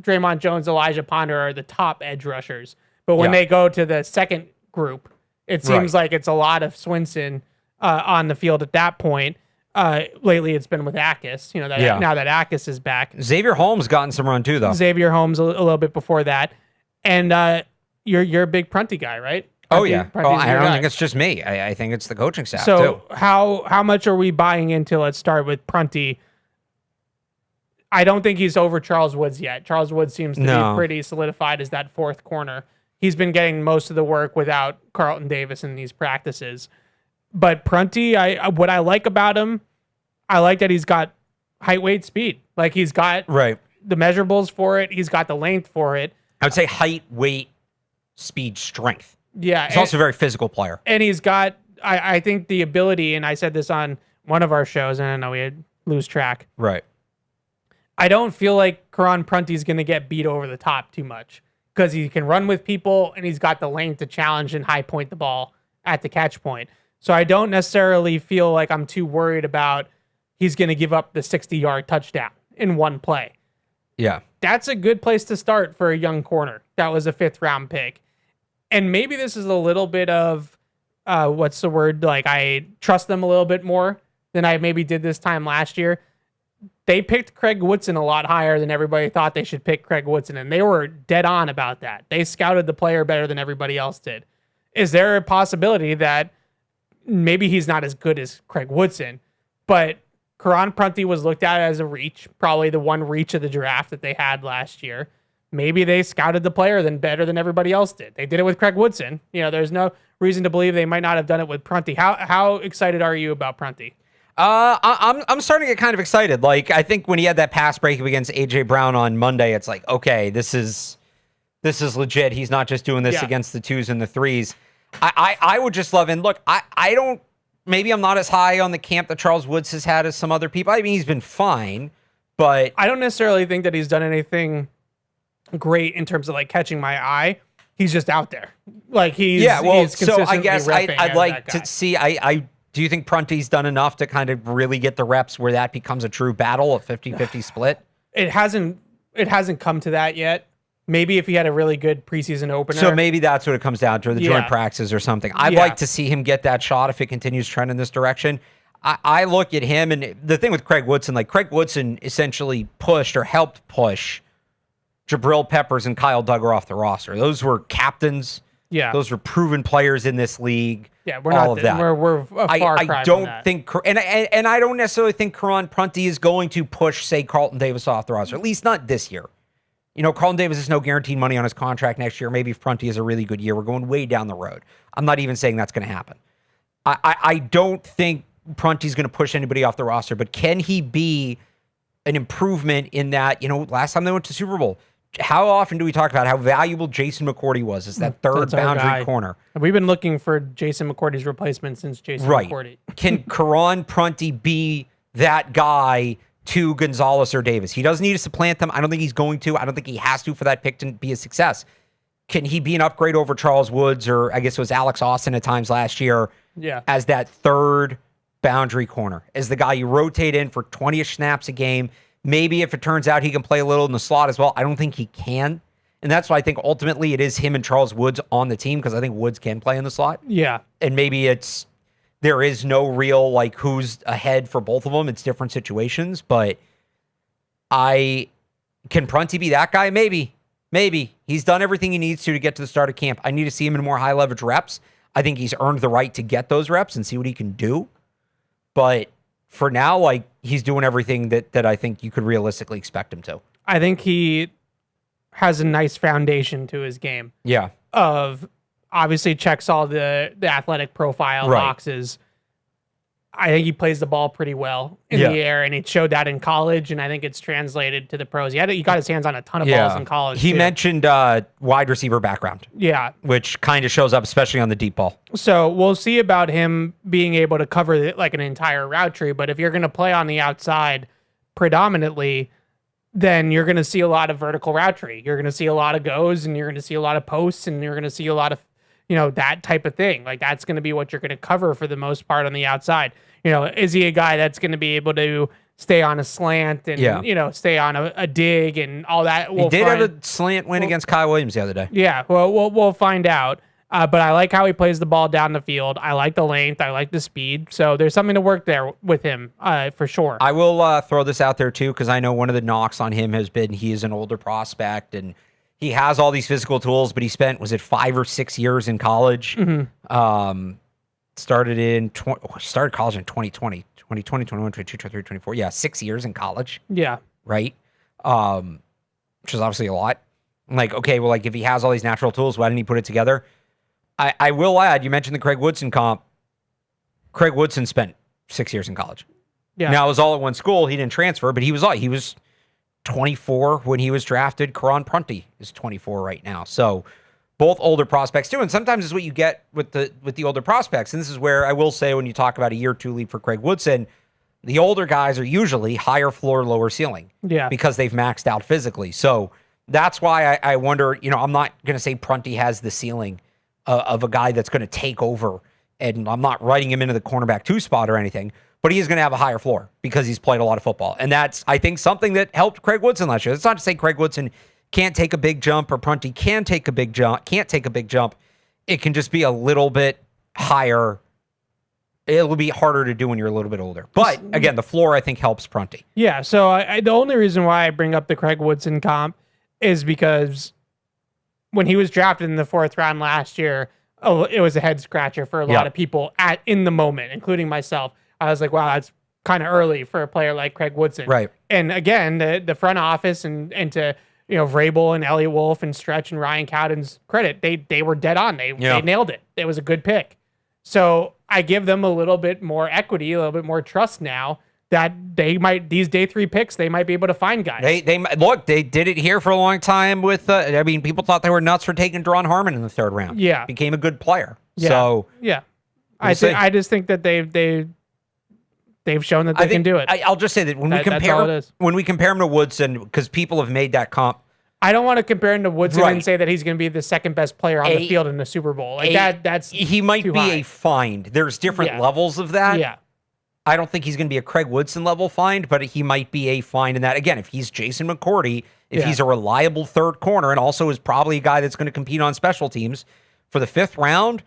Draymond Jones, Elijah Ponder are the top edge rushers, but when they go to the second group, it seems like it's a lot of Swinson on the field at that point. Lately, it's been with Akis. Now that Akis is back, Xavier Holmes gotten some run too, though. Xavier Holmes a little bit before that, and you're a big Prunty guy, right? Oh yeah. Prunty's I your don't guy. think it's just me. I think it's the coaching staff So too. how much are we buying into? Let's start with Prunty. I don't think he's over Charles Woods yet. Charles Woods seems to be pretty solidified as that 4th corner. He's been getting most of the work without Carlton Davis in these practices. But Prunty, what I like about him, I like that he's got height, weight, speed. Like, he's got Right. the measurables for it. He's got the length for it. I would say height, weight, speed, strength. Yeah. He's also a very physical player. And he's got, I think, the ability, and I said this on one of our shows, and I know we had lose track. Right. I don't feel like Karan Prunty's going to get beat over the top too much because he can run with people and he's got the length to challenge and high point the ball at the catch point. So I don't necessarily feel like I'm too worried about he's going to give up the 60-yard touchdown in one play. Yeah. That's a good place to start for a young corner. That was a 5th-round pick. And maybe this is a little bit of, what's the word? Like, I trust them a little bit more than I maybe did this time last year. They picked Craig Woodson a lot higher than everybody thought they should pick Craig Woodson, and they were dead on about that. They scouted the player better than everybody else did. Is there a possibility that maybe he's not as good as Craig Woodson, but Karan Prunty was looked at as a reach, probably the one reach of the draft that they had last year. Maybe they scouted the player better than everybody else did. They did it with Craig Woodson. There's no reason to believe they might not have done it with Prunty. How excited are you about Prunty? I'm starting to get kind of excited. Like, I think when he had that pass breakup against AJ Brown on Monday, it's like, okay, this is legit. He's not just doing this against the 2s and the 3s. I would just love, and look, I don't maybe I'm not as high on the camp that Charles Woods has had as some other people. I mean, he's been fine, but I don't necessarily think that he's done anything great in terms of like catching my eye. He's just out there. Like he's yeah. Well, he's so I consistently guess repping I'd as like that guy. to see. I do you think Prunty's done enough to kind of really get the reps where that becomes a true battle, a 50-50 split? It hasn't come to that yet. Maybe if he had a really good preseason opener. So maybe that's what it comes down to, the joint Yeah. practices or something. I'd Yeah. like to see him get that shot if it continues trending in this direction. I look at him, and the thing with Craig Woodson, like Craig Woodson essentially pushed or helped push Jabril Peppers and Kyle Duggar off the roster. Those were captains. Yeah. Those were proven players in this league. Yeah, we're all not of that. we're a far cry I from don't that. think, and I don't necessarily think Karan Prunty is going to push, say, Carlton Davis off the roster, at least not this year. You know, Carlton Davis has no guaranteed money on his contract next year. Maybe if Prunty is a really good year, we're going way down the road. I'm not even saying that's going to happen. I don't think Prunty's going to push anybody off the roster, but can he be an improvement in that? You know, last time they went to Super Bowl, how often do we talk about how valuable Jason McCourty was as that third That's our boundary guy. corner? We've been looking for Jason McCourty's replacement since Jason Right. McCourty. Can Karan Prunty be that guy to Gonzalez or Davis? He doesn't need to supplant them. I don't think he's going to. I don't think he has to for that pick to be a success. Can he be an upgrade over Charles Woods, or I guess it was Alex Austin at times last year, Yeah. as that third boundary corner, as the guy you rotate in for 20-ish snaps a game? Maybe if it turns out he can play a little in the slot as well. I don't think he can. And that's why I think ultimately it is him and Charles Woods on the team, because I think Woods can play in the slot. Yeah. And maybe there is no real, like, who's ahead for both of them. It's different situations, but can Prunty be that guy? Maybe. He's done everything he needs to get to the start of camp. I need to see him in more high leverage reps. I think he's earned the right to get those reps and see what he can do. But for now, like, he's doing everything that I think you could realistically expect him to. I think he has a nice foundation to his game Yeah. of obviously checks all the athletic profile Right. boxes. I think he plays the ball pretty well in Yeah. the air, and it showed that in college, and I think it's translated to the pros. He got his hands on a ton of balls in college. He too. mentioned wide receiver background, Yeah. which kind of shows up, especially on the deep ball. So we'll see about him being able to cover like an entire route tree. But if you're going to play on the outside predominantly, then you're going to see a lot of vertical route tree. You're going to see a lot of goes, and you're going to see a lot of posts, and you're going to see a lot of, that type of thing. Like that's going to be what you're going to cover for the most part on the outside. Is he a guy that's going to be able to stay on a slant and, stay on a dig and all that? He did have a slant win against Kyle Williams the other day. Yeah, well, we'll find out. But I like how he plays the ball down the field. I like the length. I like the speed. So there's something to work there with him for sure. I will throw this out there too, because I know one of the knocks on him has been he is an older prospect and he has all these physical tools, but he spent, was it 5 or 6 years in college? Started college in 2020, 21, 22, 23, 24. Yeah, 6 years in college. Yeah. Right? Which is obviously a lot. I'm like, okay, well, like if he has all these natural tools, why didn't he put it together? I will add, you mentioned the Craig Woodson comp. Craig Woodson spent 6 years in college. Yeah. Now it was all at one school. He didn't transfer, but he was 24 when he was drafted. Karan Prunty is 24 right now. So both older prospects too. And sometimes it's what you get with the older prospects. And this is where I will say, when you talk about a year or two leap for Craig Woodson, the older guys are usually higher floor, lower ceiling. Yeah. Because they've maxed out physically. So that's why I wonder, I'm not going to say Prunty has the ceiling of a guy that's going to take over. And I'm not writing him into the cornerback 2 spot or anything, but he is going to have a higher floor because he's played a lot of football. And that's, I think, something that helped Craig Woodson last year. It's not to say Craig Woodson can't take a big jump or Prunty can't take a big jump. It can just be a little bit higher. It'll be harder to do when you're a little bit older. But again, the floor, I think, helps Prunty. Yeah. So the only reason why I bring up the Craig Woodson comp is because when he was drafted in the 4th round last year, it was a head scratcher for a lot of people in the moment, including myself. I was like, wow, that's kind of early for a player like Craig Woodson. Right. And again, the front office and to Vrabel and Elliott Wolf and Stretch and Ryan Cowden's credit, they were dead on. They nailed it. It was a good pick. So I give them a little bit more equity, a little bit more trust now that these day 3 picks, they might be able to find guys. They did it here for a long time with, people thought they were nuts for taking Deron Harmon in the 3rd round. Yeah. Became a good player. Yeah. So yeah. I just think that they've shown that they can do it. I'll just say that when we compare him to Woodson, because people have made that comp. I don't want to compare him to Woodson and say that he's going to be the second best player on the field in the Super Bowl. He might be a find. There's different levels of that. Yeah. I don't think he's going to be a Craig Woodson level find, but he might be a find in that. Again, if he's Jason McCourty, if he's a reliable third corner and also is probably a guy that's going to compete on special teams for the 5th round,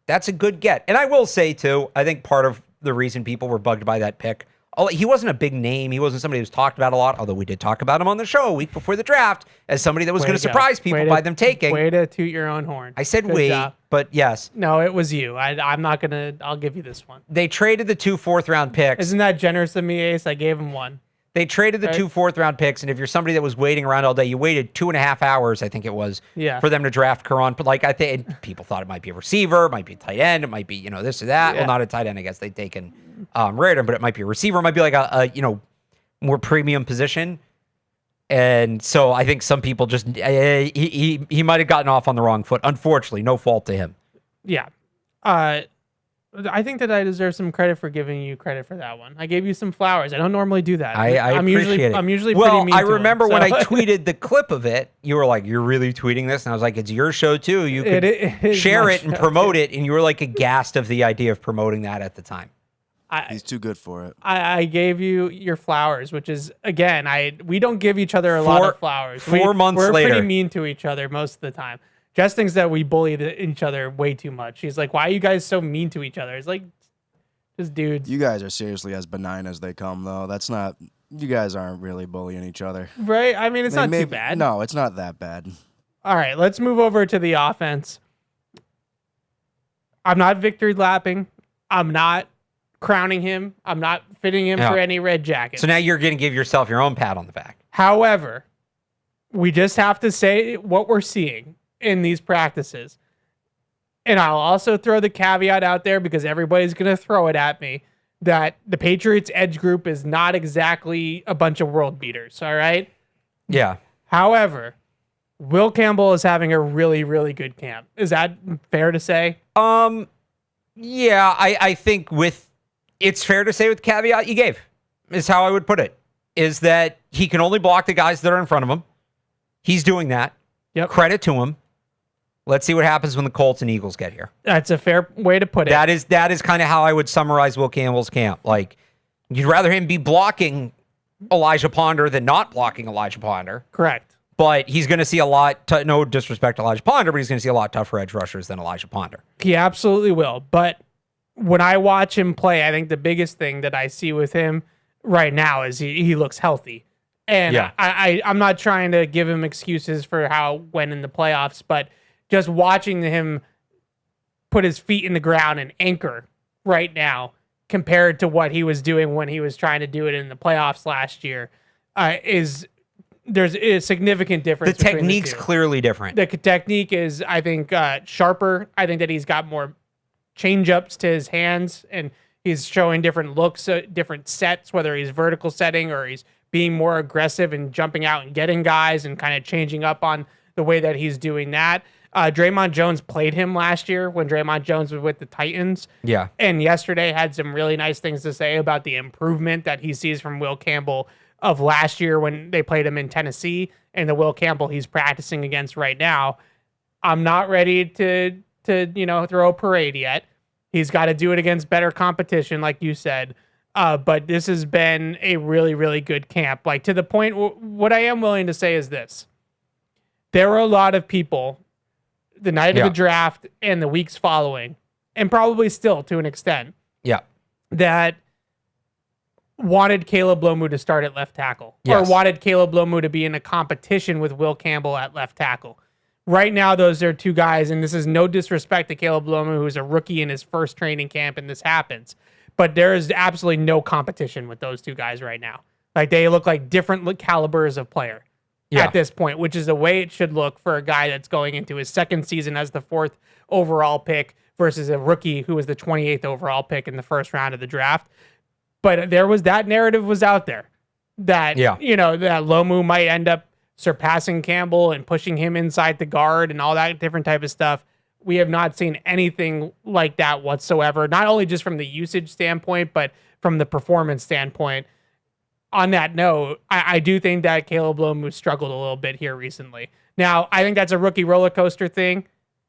that's a good get. And I will say, too, I think part of the reason people were bugged by that pick, he wasn't a big name. He wasn't somebody who was talked about a lot, although we did talk about him on the show a week before the draft as somebody that was going to surprise people by them taking. Way to toot your own horn. I said but yes. No, it was you. I'm not going to, I'll give you this one. They traded the 2 4th-round picks. Isn't that generous of me, Ace? I gave him one. They traded the 2 4th-round picks, and if you're somebody that was waiting around all day, you waited 2.5 hours, I think it was, for them to draft Karan. But I think people thought it might be a receiver, it might be a tight end, it might be this or that. Yeah. Well, not a tight end, I guess they'd taken Rader, but it might be a receiver, it might be like a more premium position. And so I think some people just he might have gotten off on the wrong foot. Unfortunately, no fault to him. Yeah. I think that I deserve some credit for giving you credit for that one. I gave you some flowers. I don't normally do that. I'm usually it. I'm usually pretty mean I to remember him, when I tweeted the clip of it, you were like, "You're really tweeting this?" And I was like, "It's your show too. You could share it and promote it." And you were like aghast of the idea of promoting that at the time. He's too good for it. I gave you your flowers, which is, again, we don't give each other a lot of flowers. 4 months later. We're pretty mean to each other most of the time. Jess thinks that we bully each other way too much. She's like, "Why are you guys so mean to each other?" It's like, just dudes. You guys are seriously as benign as they come, though. That's not. You guys aren't really bullying each other, right? I mean, it's not too bad. No, it's not that bad. All right, let's move over to the offense. I'm not victory lapping. I'm not crowning him. I'm not fitting him for any red jacket. So now you're going to give yourself your own pat on the back. However, we just have to say what we're seeing in these practices. And I'll also throw the caveat out there because everybody's going to throw it at me that the Patriots edge group is not exactly a bunch of world beaters. All right. Yeah. However, Will Campbell is having a really, really good camp. Is that fair to say? Yeah, I think it's fair to say with the caveat you gave is how I would put it, is that he can only block the guys that are in front of him. He's doing that. Yep. Credit to him. Let's see what happens when the Colts and Eagles get here. That's a fair way to put it. That is kind of how I would summarize Will Campbell's camp. Like, you'd rather him be blocking Elijah Ponder than not blocking Elijah Ponder. Correct. But he's going to see a lot, no disrespect to Elijah Ponder, but he's going to see a lot tougher edge rushers than Elijah Ponder. He absolutely will. But when I watch him play, I think the biggest thing that I see with him right now is he looks healthy. And I'm not trying to give him excuses for how when in the playoffs, but just watching him put his feet in the ground and anchor right now compared to what he was doing when he was trying to do it in the playoffs last year there's a significant difference. The technique's clearly different. The technique is, I think, sharper. I think that he's got more change-ups to his hands, and he's showing different looks, different sets, whether he's vertical setting or he's being more aggressive and jumping out and getting guys and kind of changing up on the way that he's doing that. Draymond Jones played him last year when Draymond Jones was with the Titans. Yeah. And yesterday had some really nice things to say about the improvement that he sees from Will Campbell of last year when they played him in Tennessee and the Will Campbell he's practicing against right now. I'm not ready to throw a parade yet. He's got to do it against better competition, like you said. But this has been a really, really good camp. Like, to the point, what I am willing to say is this. There were a lot of people the night of the draft and the weeks following, and probably still to an extent, that wanted Caleb Lomu to start at left tackle or wanted Caleb Lomu to be in a competition with Will Campbell at left tackle. Right now, those are two guys, and this is no disrespect to Caleb Lomu, who's a rookie in his first training camp, and this happens. But there is absolutely no competition with those two guys right now. Like, they look like different calibers of player at this point, which is the way it should look for a guy that's going into his second season as the 4th overall pick versus a rookie who was the 28th overall pick in the first round of the draft. But that narrative was out there that, that Lomu might end up surpassing Campbell and pushing him inside the guard and all that different type of stuff. We have not seen anything like that whatsoever, not only just from the usage standpoint, but from the performance standpoint. On that note, I do think that Caleb Lomu struggled a little bit here recently. Now, I think that's a rookie roller coaster thing.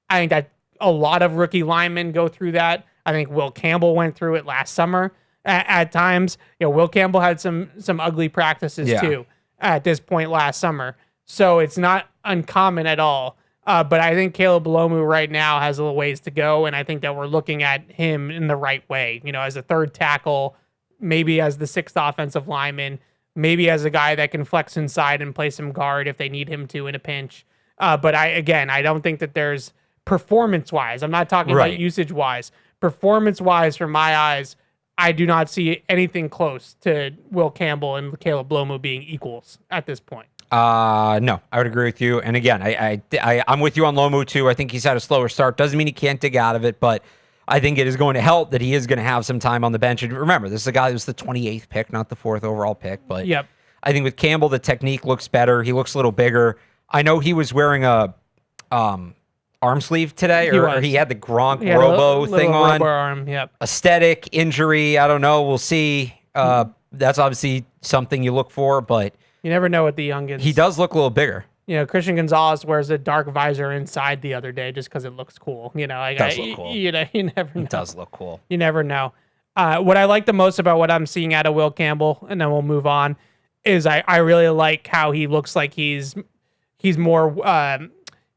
I think that a lot of rookie linemen go through that. I think Will Campbell went through it last summer at times. Will Campbell had some ugly practices too at this point last summer. So it's not uncommon at all. But I think Caleb Lomu right now has a little ways to go, and I think that we're looking at him in the right way. As a third tackle, maybe as the sixth offensive lineman, maybe as a guy that can flex inside and play some guard if they need him to in a pinch. But I don't think that there's performance-wise. I'm not talking about usage-wise. Performance-wise, from my eyes, I do not see anything close to Will Campbell and Caleb Lomu being equals at this point. No, I would agree with you. And again, I'm with you on Lomu too. I think he's had a slower start. Doesn't mean he can't dig out of it, but I think it is going to help that he is going to have some time on the bench. And remember, this is a guy who was the 28th pick, not the 4th overall pick. But I think with Campbell, the technique looks better. He looks a little bigger. I know he was wearing a arm sleeve today, or he had the Gronk Robo thing on. Arm, Aesthetic, injury, I don't know. We'll see. That's obviously something you look for, but you never know with the youngins. He does look a little bigger. Christian Gonzalez wears a dark visor inside the other day just because it looks cool. It does look cool. You never know. It does look cool. You never know. What I like the most about what I'm seeing out of Will Campbell, and then we'll move on, is I really like how he looks like he's more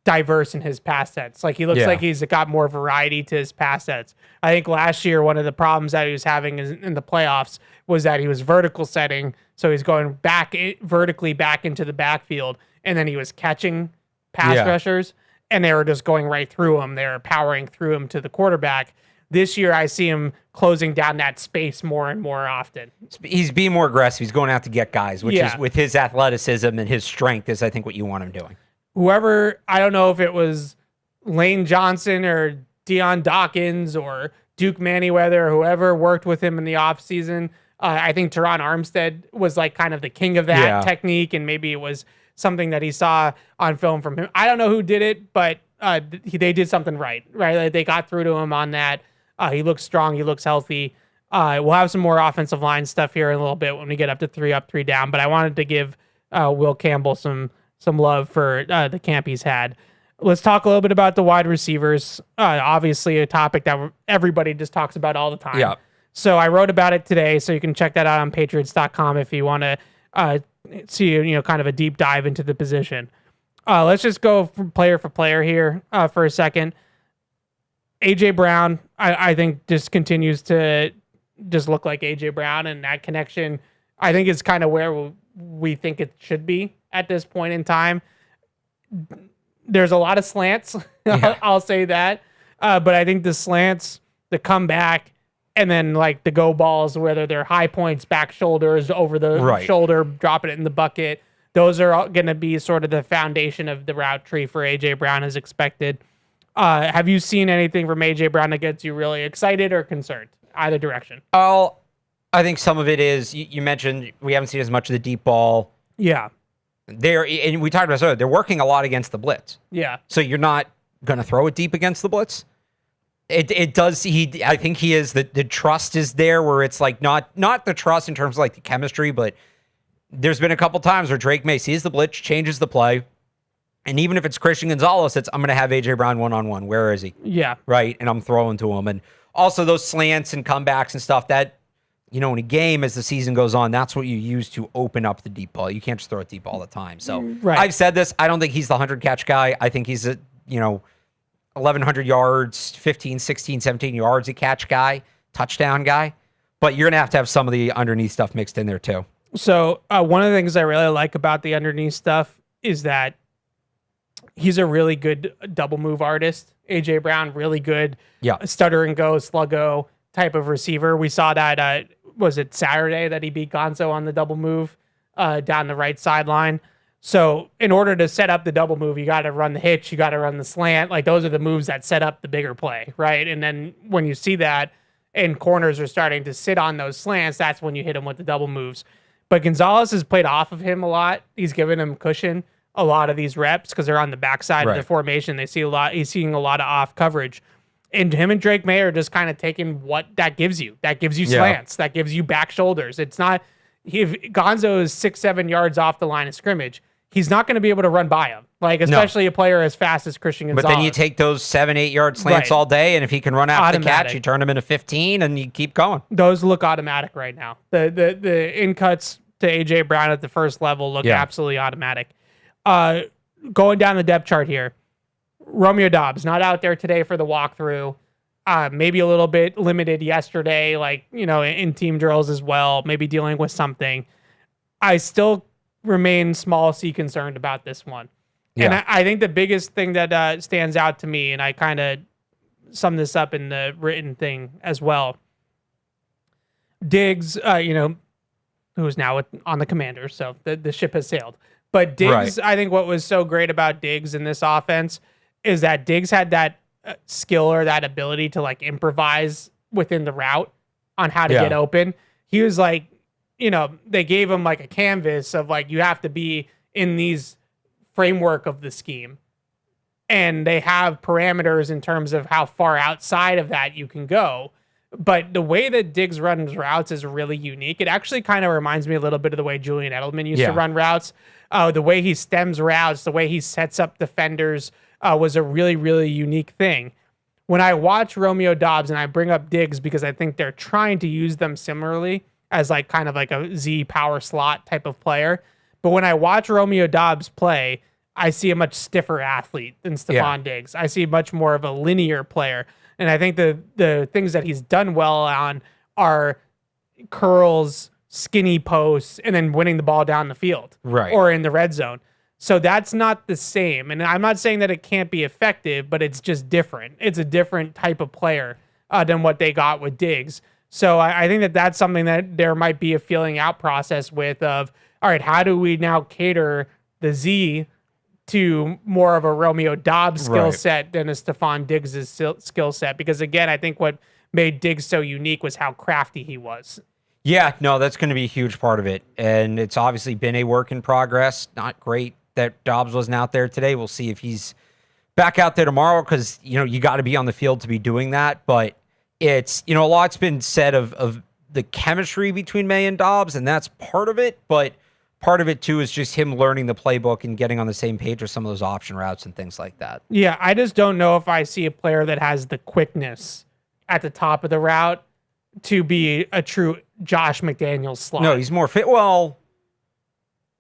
diverse in his pass sets. Like he looks like he's got more variety to his pass sets. I think last year one of the problems that he was having in the playoffs was that he was vertical setting, so he's going vertically back into the backfield, and then he was catching pass rushers, and they were just going right through him. They were powering through him to the quarterback. This year, I see him closing down that space more and more often. He's being more aggressive. He's going out to get guys, which is with his athleticism and his strength is, I think, what you want him doing. Whoever, I don't know if it was Lane Johnson or Deion Dawkins or Duke Manyweather or whoever worked with him in the offseason. I think Teron Armstead was like kind of the king of that technique, and maybe it was something that he saw on film from him. I don't know who did it, but they did something right? Like they got through to him on that. He looks strong. He looks healthy. We'll have some more offensive line stuff here in a little bit when we get up to 3 up, 3 down. But I wanted to give Will Campbell some love for the camp he's had. Let's talk a little bit about the wide receivers. Obviously, a topic that everybody just talks about all the time. Yeah. So I wrote about it today, so you can check that out on Patriots.com if you want to see kind of a deep dive into the position. Let's just go from player for player here for a second. AJ Brown, I think, just continues to just look like AJ Brown, and that connection, I think, is kind of where we think it should be at this point in time. There's a lot of slants, I'll say that, but I think the slants, the comeback, and then like the go balls, whether they're high points, back shoulders, over the shoulder, dropping it in the bucket, those are going to be sort of the foundation of the route tree for AJ Brown as expected. Have you seen anything from AJ Brown that gets you really excited or concerned? Either direction. I think some of it is, you mentioned we haven't seen as much of the deep ball. Yeah. And we talked about this earlier, they're working a lot against the blitz. Yeah. So you're not going to throw it deep against the blitz. It does. I think he is, the trust is there where it's like not the trust in terms of like the chemistry, but there's been a couple times where Drake May sees the blitz, changes the play. And even if it's Christian Gonzalez, I'm going to have AJ Brown one-on-one. Where is he? Yeah. Right. And I'm throwing to him. And also those slants and comebacks and stuff that, in a game as the season goes on, that's what you use to open up the deep ball. You can't just throw it deep all the time. So I've said this. I don't think he's the 100 catch guy. I think he's a, 1,100 yards, 15, 16, 17 yards a catch guy, touchdown guy. But you're going to have some of the underneath stuff mixed in there too. So one of the things I really like about the underneath stuff is that he's a really good double move artist. AJ Brown, really good stutter and go, sluggo type of receiver. We saw that, was it Saturday that he beat Gonzo on the double move down the right sideline? So in order to set up the double move, you got to run the hitch, you got to run the slant. Like those are the moves that set up the bigger play, right? And then when you see that and corners are starting to sit on those slants, that's when you hit him with the double moves. But Gonzalez has played off of him a lot. He's given him cushion. a lot of these reps because they're on the backside of the Right. formation. They see a lot. He's seeing a lot of off coverage. And him and Drake May are just kind of taking what that gives you. That gives you slants. That gives you back shoulders. It's not if Gonzo is 6-7 yards off the line of scrimmage, he's not going to be able to run by him. Like especially a player as fast as Christian Gonzalez. But then you take those 7-8 yard slants all day, and if he can run after the catch, you turn him into 15, and you keep going. Those look automatic right now. The in cuts to AJ Brown at the first level look absolutely automatic. Going down the depth chart here. Romeo Doubs, not out there today for the walkthrough. Maybe a little bit limited yesterday, like, in team drills as well, maybe dealing with something. I still remain small c concerned about this one. And I think the biggest thing that stands out to me, and I kind of sum this up in the written thing as well. Diggs, who's now on the Commanders, so the ship has sailed. But Diggs, I think what was so great about Diggs in this offense is that Diggs had that skill or that ability to like improvise within the route on how to get open. He was like, they gave him like a canvas of like, you have to be in these framework of the scheme. And they have parameters in terms of how far outside of that you can go. But the way that Diggs runs routes is really unique. It actually kind of reminds me a little bit of the way Julian Edelman used to run routes. The way he stems routes, the way he sets up defenders was a really, really unique thing. When I watch Romeo Doubs, and I bring up Diggs because I think they're trying to use them similarly as like kind of like a Z power slot type of player. But when I watch Romeo Doubs play, I see a much stiffer athlete than Stephon Diggs. I see much more of a linear player. And I think the things that he's done well on are curls, skinny posts, and then winning the ball down the field or in the red zone. So that's not the same. And I'm not saying that it can't be effective, but it's just different. It's a different type of player than what they got with Diggs. So I think that that's something that there might be a feeling out process with of, all right, how do we now cater the Z to more of a Romeo Doubs skill set than a Stephon Diggs' skill set? Because again, I think what made Diggs so unique was how crafty he was. Yeah, no, that's going to be a huge part of it. And it's obviously been a work in progress. Not great that Doubs wasn't out there today. We'll see if he's back out there tomorrow because, you got to be on the field to be doing that. But it's, a lot's been said of the chemistry between May and Doubs, and that's part of it. But part of it, too, is just him learning the playbook and getting on the same page with some of those option routes and things like that. Yeah, I just don't know if I see a player that has the quickness at the top of the route to be a true Josh McDaniels slot. No, he's more fit. Well,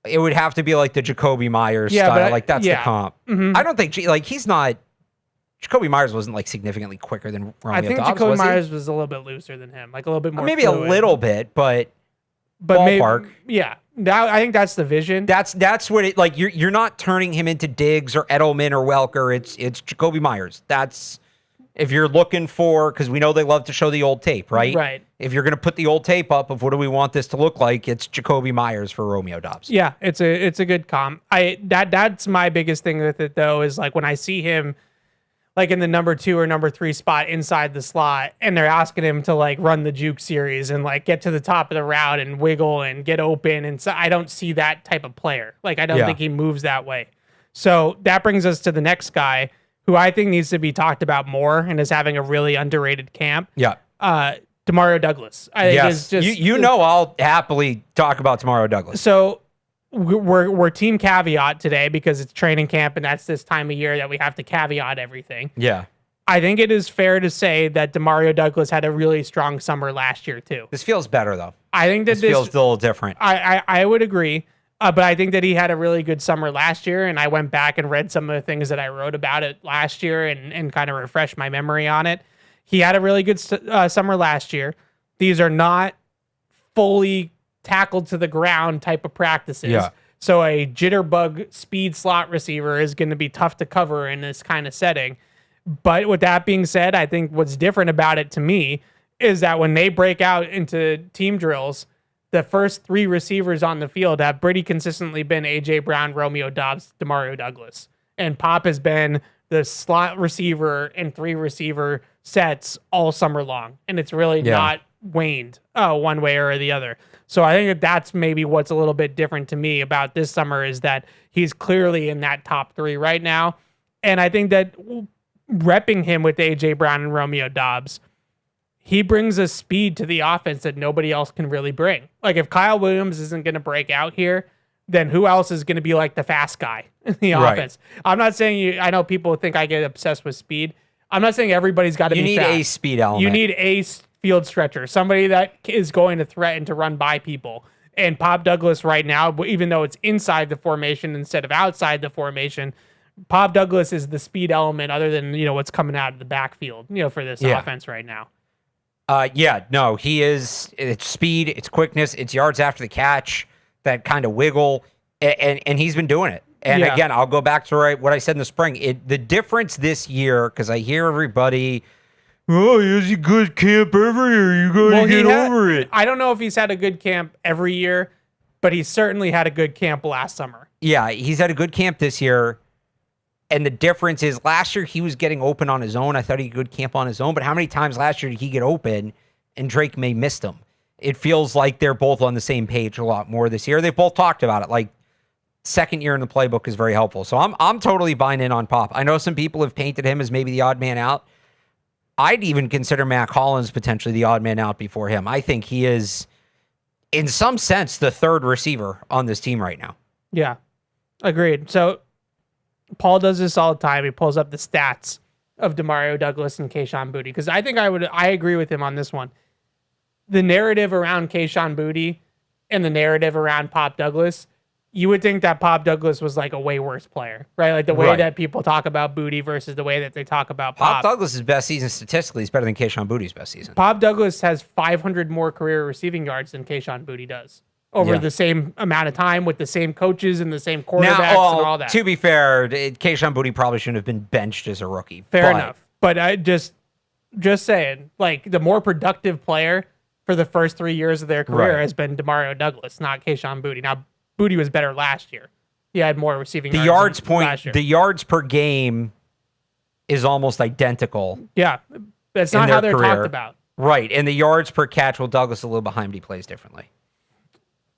it would have to be like the Jacoby Myers style. That's the comp. Mm-hmm. I don't think, he's not... Jacoby Myers wasn't, significantly quicker than Romeo Doubs, I think Jacoby Myers was a little bit looser than him. A little bit more maybe fluid. A little bit, but ballpark. Maybe, I think that's the vision. That's what it... you're not turning him into Diggs or Edelman or Welker. It's Jacoby Myers. That's... If you're looking for, because we know they love to show the old tape, right? Right. If you're going to put the old tape up of what do we want this to look like, it's Jacoby Myers for Romeo Doubs. Yeah, it's a good comp. That's my biggest thing with it though is when I see him in the number 2 or number 3 spot inside the slot, and they're asking him to run the juke series and get to the top of the route and wiggle and get open, and so I don't see that type of player. I don't think he moves that way. So that brings us to the next guy, who I think needs to be talked about more and is having a really underrated camp. Yeah. Demario Douglas. I think is just I'll happily talk about Demario Douglas. So we're team caveat today because it's training camp and that's this time of year that we have to caveat everything. Yeah. I think it is fair to say that Demario Douglas had a really strong summer last year too. This feels better though. I think that this feels a little different. I would agree. But I think that he had a really good summer last year, and I went back and read some of the things that I wrote about it last year and kind of refreshed my memory on it. He had a really good summer last year. These are not fully tackled to the ground type of practices. Yeah. So a jitterbug speed slot receiver is going to be tough to cover in this kind of setting. But with that being said, I think what's different about it to me is that when they break out into team drills, the first 3 receivers on the field have pretty consistently been A.J. Brown, Romeo Doubs, Demario Douglas. And Pop has been the slot receiver and 3 receiver sets all summer long. And it's really not waned one way or the other. So I think that's maybe what's a little bit different to me about this summer is that he's clearly in that top 3 right now. And I think that repping him with A.J. Brown and Romeo Doubs, he brings a speed to the offense that nobody else can really bring. Like if Kyle Williams isn't going to break out here, then who else is going to be like the fast guy in the offense? I'm not saying I know people think I get obsessed with speed. I'm not saying everybody's got to be fast. You need a speed element. You need a field stretcher, somebody that is going to threaten to run by people. And Pop Douglas right now, even though it's inside the formation instead of outside the formation, Pop Douglas is the speed element other than, what's coming out of the backfield, for this offense right now. He is. It's speed, it's quickness, it's yards after the catch, that kind of wiggle, and he's been doing it. And again, I'll go back to what I said in the spring. The difference this year, because I hear everybody, oh, he has a good camp every year. You got to get over it. I don't know if he's had a good camp every year, but he certainly had a good camp last summer. Yeah, he's had a good camp this year. And the difference is last year he was getting open on his own. I thought he had a good camp on his own. But how many times last year did he get open and Drake May missed him? It feels like they're both on the same page a lot more this year. They've both talked about it. Like, second year in the playbook is very helpful. So I'm totally buying in on Pop. I know some people have painted him as maybe the odd man out. I'd even consider Matt Collins potentially the odd man out before him. I think he is, in some sense, the third receiver on this team right now. Yeah, agreed. So Paul does this all the time. He pulls up the stats of Demario Douglas and Kayshon Boutte because I think I agree with him on this one. The narrative around Kayshon Boutte and the narrative around Pop Douglas, you would think that Pop Douglas was like a way worse player, right? Like the way that people talk about Boutte versus the way that they talk about Pop. Pop Douglas' best season statistically is better than Kayshon Boutte's best season. Pop Douglas has 500 more career receiving yards than Kayshon Boutte does over the same amount of time with the same coaches and the same quarterbacks and all that. To be fair, Kayshon Boutte probably shouldn't have been benched as a rookie. Fair enough. But I just saying, like the more productive player for the first 3 years of their career has been Demario Douglas, not Kayshon Boutte. Now, Boutte was better last year. He had more receiving yards last year. The yards per game is almost identical. Yeah, that's not how they're talked about. Right, and the yards per catch, well, Douglas a little behind, but he plays differently.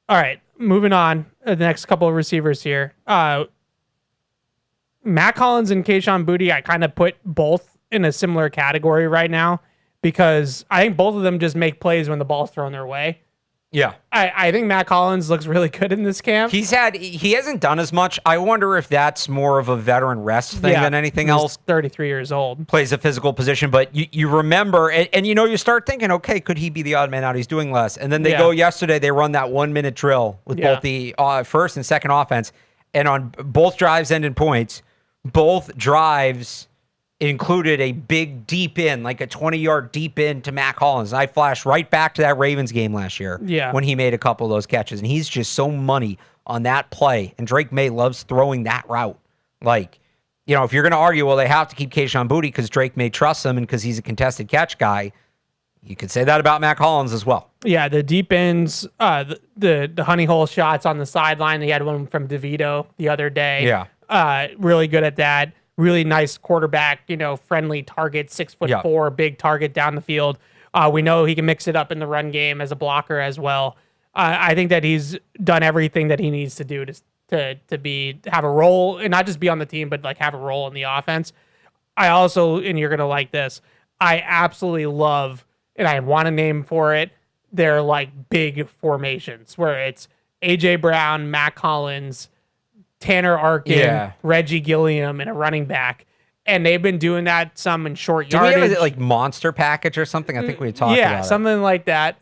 All right, moving on. The next couple of receivers here. Matt Collins and Kayshon Boutte, I kind of put both in a similar category right now because I think both of them just make plays when the ball's thrown their way. Yeah. I think Matt Collins looks really good in this camp. He hasn't done as much. I wonder if that's more of a veteran rest thing than anything else. 33 years old. Plays a physical position, but you remember, and you start thinking, okay, could he be the odd man out? He's doing less. And then they go yesterday, they run that 1 minute drill with both the first and second offense. And on both drives ended points, both drives included a big deep in, like a 20-yard deep in to Matt Collins. And I flashed right back to that Ravens game last year when he made a couple of those catches. And he's just so money on that play. And Drake May loves throwing that route. Like, if you're going to argue, well, they have to keep Kayshon Boutte because Drake May trusts him and because he's a contested catch guy, you could say that about Matt Collins as well. Yeah, the deep ends, the honey hole shots on the sideline. He had one from DeVito the other day. Yeah. Really good at that. Really nice quarterback, friendly target, 6'4", big target down the field. We know he can mix it up in the run game as a blocker as well. I think that he's done everything that he needs to do to have a role and not just be on the team, but like have a role in the offense. I also, and you're gonna like this, I absolutely love, and I want a name for it. They're like big formations where it's AJ Brown, Matt Collins, Tanner Arkin, Reggie Gilliam, and a running back. And they've been doing that some in short yardage. Do we have a, like monster package or something? I think we talked about it. Yeah, something like that.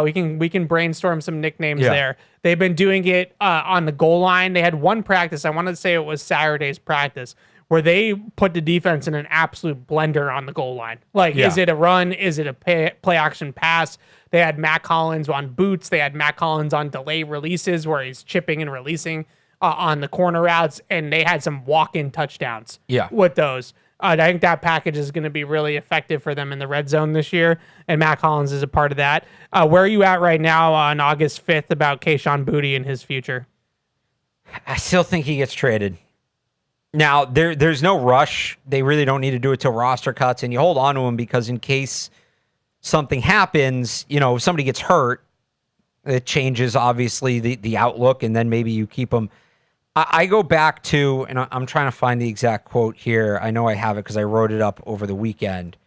We can brainstorm some nicknames there. They've been doing it on the goal line. They had one practice. I want to say it was Saturday's practice where they put the defense in an absolute blender on the goal line. Like, is it a run? Is it a play action pass? They had Matt Collins on boots. They had Matt Collins on delay releases where he's chipping and releasing on the corner routes, and they had some walk-in touchdowns with those. I think that package is going to be really effective for them in the red zone this year, and Matt Collins is a part of that. Where are you at right now on August 5th about Kayshon Boutte and his future? I still think he gets traded. Now, there's no rush. They really don't need to do it till roster cuts, and you hold on to him because in case something happens, if somebody gets hurt, it changes obviously the outlook, and then maybe you keep them. I go back to, and I'm trying to find the exact quote here. I know I have it because I wrote it up over the weekend.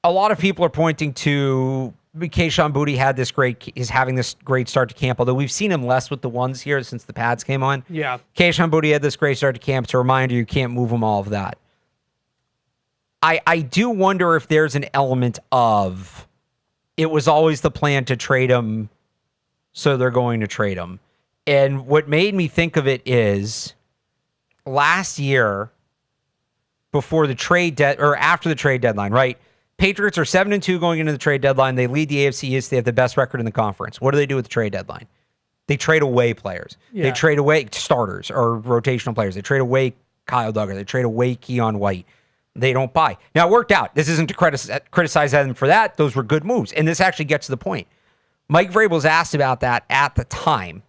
A lot of people are pointing to Kayshon Boutte is having this great start to camp, although we've seen him less with the ones here since the pads came on. Yeah. Kayshon Boutte had this great start to camp. It's a reminder you can't move him, all of that. I do wonder if there's an element of it was always the plan to trade him, so they're going to trade him. And what made me think of it is last year, before the trade or after the trade deadline, right? Patriots are 7-2 going into the trade deadline. They lead the AFC East. They have the best record in the conference. What do they do with the trade deadline? They trade away players. Yeah. They trade away starters or rotational players. They trade away Kyle Duggar. They trade away Keon White. They don't buy. Now, it worked out. This isn't to criticize them for that. Those were good moves. And this actually gets to the point. Mike Vrabel was asked about that at the time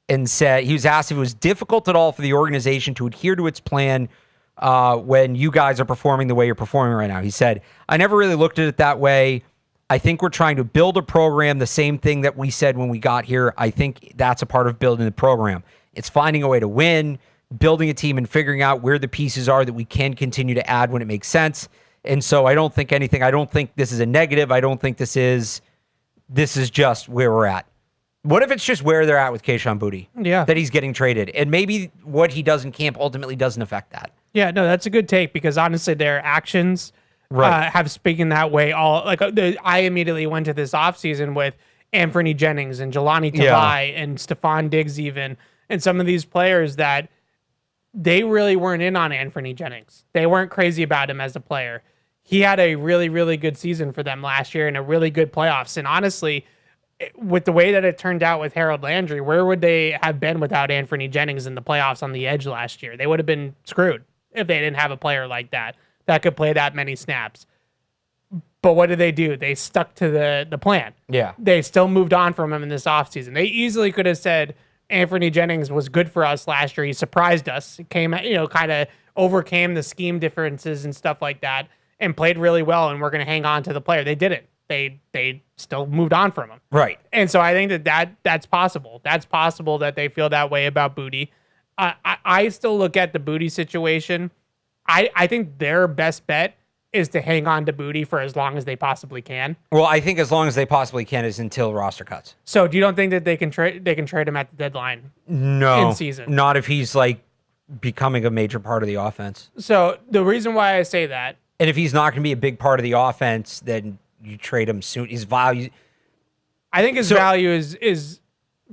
and said he was asked if it was difficult at all for the organization to adhere to its plan when you guys are performing the way you're performing right now. He said, I never really looked at it that way. I think we're trying to build a program, the same thing that we said when we got here. I think that's a part of building the program. It's finding a way to win, building a team, and figuring out where the pieces are that we can continue to add when it makes sense. And so I don't think this is a negative. I don't think this is just where we're at. What if it's just where they're at with Kayshon Boutte? Yeah. That he's getting traded. And maybe what he does in camp ultimately doesn't affect that. Yeah, no, that's a good take because honestly, their actions have spoken that way. I immediately went to this offseason with Anthony Jennings and Jelani Tavai and Stephon Diggs even, and some of these players that they really weren't in on Anthony Jennings. They weren't crazy about him as a player. He had a really, really good season for them last year and a really good playoffs. And honestly, with the way that it turned out with Harold Landry, where would they have been without Anthony Jennings in the playoffs on the edge last year? They would have been screwed if they didn't have a player like that could play that many snaps. But what did they do? They stuck to the plan. Yeah. They still moved on from him in this offseason. They easily could have said Anthony Jennings was good for us last year. He surprised us. He came, kind of overcame the scheme differences and stuff like that and played really well, and we're going to hang on to the player. They didn't. They still moved on from him. Right. And so I think that's possible. That's possible that they feel that way about Boutte. I still look at the Boutte situation. I think their best bet is to hang on to Boutte for as long as they possibly can. Well, I think as long as they possibly can is until roster cuts. So do you don't think that they can trade him at the deadline? No. In season. Not if he's becoming a major part of the offense. So the reason why I say that, and if he's not going to be a big part of the offense, then you trade him soon. His value, I think his value is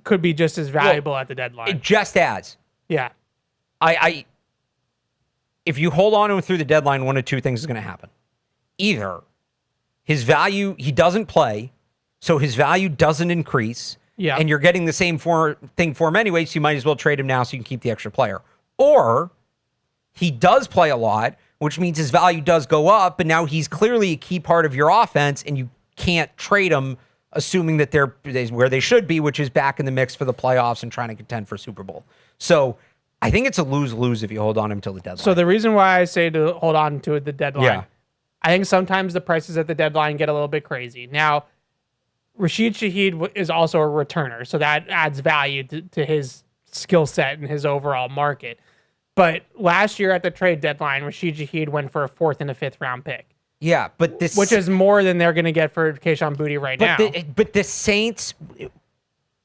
could be just as valuable at the deadline. It just as. Yeah. If you hold on to him through the deadline, one of two things is going to happen. Either his value, he doesn't play, so his value doesn't increase, and you're getting the same thing for him anyway, so you might as well trade him now so you can keep the extra player. Or he does play a lot, which means his value does go up, but now he's clearly a key part of your offense, and you can't trade him assuming that they're where they should be, which is back in the mix for the playoffs and trying to contend for Super Bowl. So I think it's a lose-lose if you hold on until the deadline. So the reason why I say to hold on to the deadline, I think sometimes the prices at the deadline get a little bit crazy. Now, Rashid Shaheed is also a returner, so that adds value to his skill set and his overall market. But last year at the trade deadline, Rashid Shaheed went for a 4th and a 5th round pick. Yeah, but this... Which is more than they're going to get for Kayshon Boutte right now. But the Saints...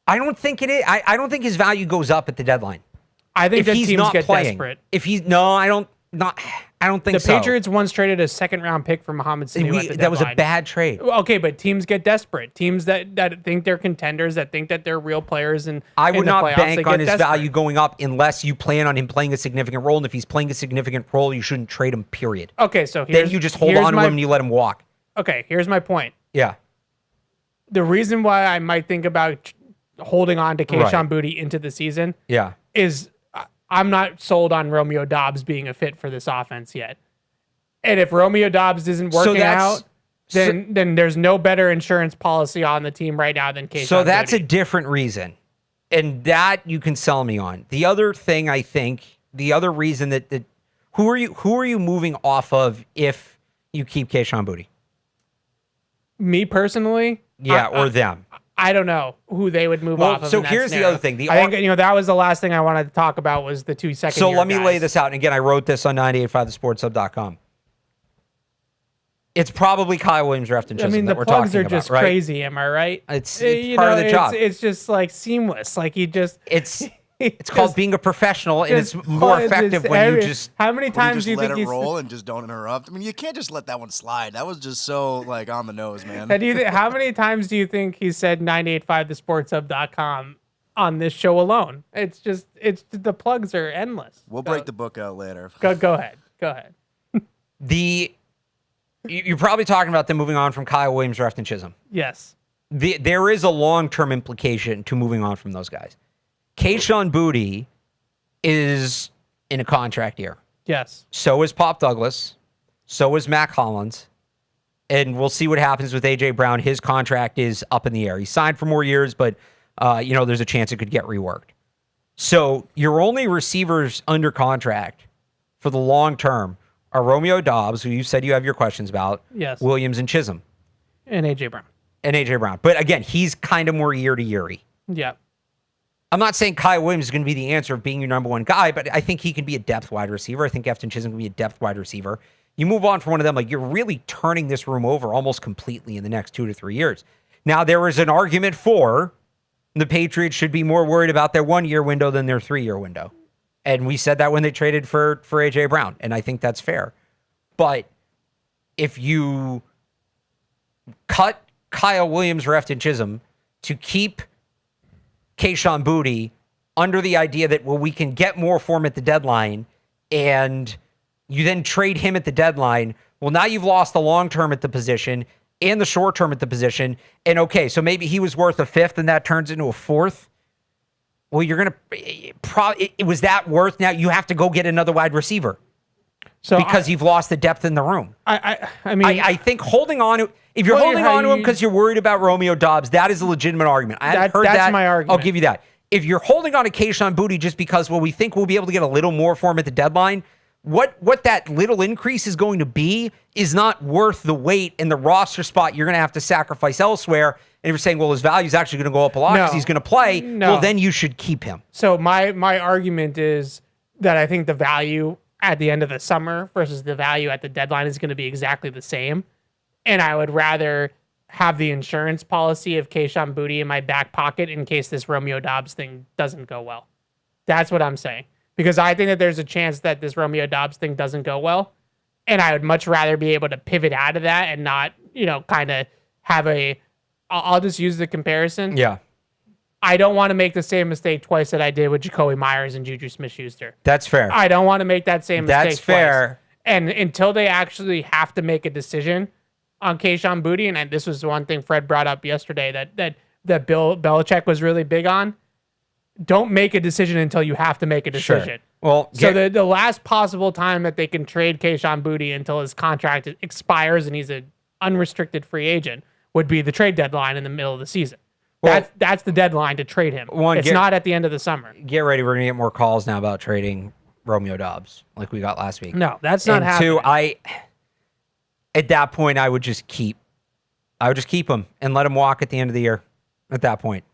I don't think it is. I don't think his value goes up at the deadline. I think that teams get desperate. I don't think the so. Patriots once traded a 2nd-round pick for Mohamed Sanu at the deadline. That was a bad trade. Okay, but teams get desperate. Teams that think they're contenders, that think that they're real players, and I would not playoffs, bank on his desperate. value going up unless you plan on him playing a significant role. And if he's playing a significant role, you shouldn't trade him. Period. Okay, so then you just hold on to him and you let him walk. Okay, here's my point. Yeah. The reason why I might think about holding on to Kayshon Boutte into the season, is I'm not sold on Romeo Doubs being a fit for this offense yet. And if Romeo Doubs isn't working out, then there's no better insurance policy on the team right now than Kayshon So that's Boutte. a different reason. And that you can sell me on. The other thing, I think, the other reason that who are you moving off of if you keep Kayshon Boutte? Me personally, Yeah, or them. I don't know who they would move off of. So in that here's the scenario. other thing. I think that was the last thing I wanted to talk about was the 2 second. So let me lay this out. And again, I wrote this on 985thesportshub.com. It's probably Kyle Williams, Refton Chisholm. I mean, the that we're plugs talking are just about, right? crazy. Am I right? It's part of the job. It's just like seamless. Like he just. It's called being a professional, and it's more effective when you just. How many times do you let think it he's roll and just don't interrupt? I mean, you can't just let that one slide. That was just so like on the nose, man. How many times do you think he said 985thesportshub.com on this show alone? It's the plugs are endless. We'll break the book out later. Go ahead. You're probably talking about them moving on from Kyle Williams, Refton Chisholm. Yes. There is a long-term implication to moving on from those guys. Kayshon Boutte is in a contract year. Yes. So is Pop Douglas. So is Mac Hollins. And we'll see what happens with A.J. Brown. His contract is up in the air. He signed for more years, but there's a chance it could get reworked. So your only receivers under contract for the long term are Romeo Doubs, who you said you have your questions about. Yes. Williams and Chisholm. And A.J. Brown. But again, he's kind of more year to year-y. Yeah. I'm not saying Kyle Williams is going to be the answer of being your number one guy, but I think he can be a depth wide receiver. I think Refton Chisholm can be a depth wide receiver. You move on from one of them, like you're really turning this room over almost completely in the next 2 to 3 years. Now, there is an argument for the Patriots should be more worried about their 1 year window than their 3 year window. And we said that when they traded for A.J. Brown, and I think that's fair. But if you cut Kyle Williams, Refton Chisholm to keep Kayshon Boutte under the idea that, well, we can get more for him at the deadline, and you then trade him at the deadline, well, now you've lost the long term at the position and the short term at the position. And okay, so maybe he was worth a fifth and that turns into a fourth. Well, you're going to probably, it was that worth. Now you have to go get another wide receiver because you've lost the depth in the room. I think holding on to, if you're holding on to him because you're worried about Romeo Doubs, that is a legitimate argument. I've heard that's that. my argument. I'll give you that. If you're holding on to Kayshon Boutte just because, well, we think we'll be able to get a little more for him at the deadline, what that little increase is going to be is not worth the weight in the roster spot you're going to have to sacrifice elsewhere. And if you're saying, well, his value is actually going to go up a lot because he's going to play, well, then you should keep him. So my argument is that I think the value at the end of the summer versus the value at the deadline is going to be exactly the same. And I would rather have the insurance policy of Kayshon Boutte in my back pocket in case this Romeo Doubs thing doesn't go well. That's what I'm saying. Because I think that there's a chance that this Romeo Doubs thing doesn't go well. And I would much rather be able to pivot out of that and not, kind of have I'll just use the comparison. Yeah. I don't want to make the same mistake twice that I did with Jacoby Myers and Juju Smith-Schuster. That's fair. I don't want to make that same mistake That's fair. twice. And until they actually have to make a decision on Kayshon Boutte, and this was one thing Fred brought up yesterday that Bill Belichick was really big on, don't make a decision until you have to make a decision. Sure. Well, so the last possible time that they can trade Kayshon Boutte until his contract expires and he's an unrestricted free agent would be the trade deadline in the middle of the season. Well, that's the deadline to trade him. It's not at the end of the summer. Get ready. We're going to get more calls now about trading Romeo Doubs like we got last week. No, that's not happening. At that point, I would just keep him and let him walk at the end of the year at that point.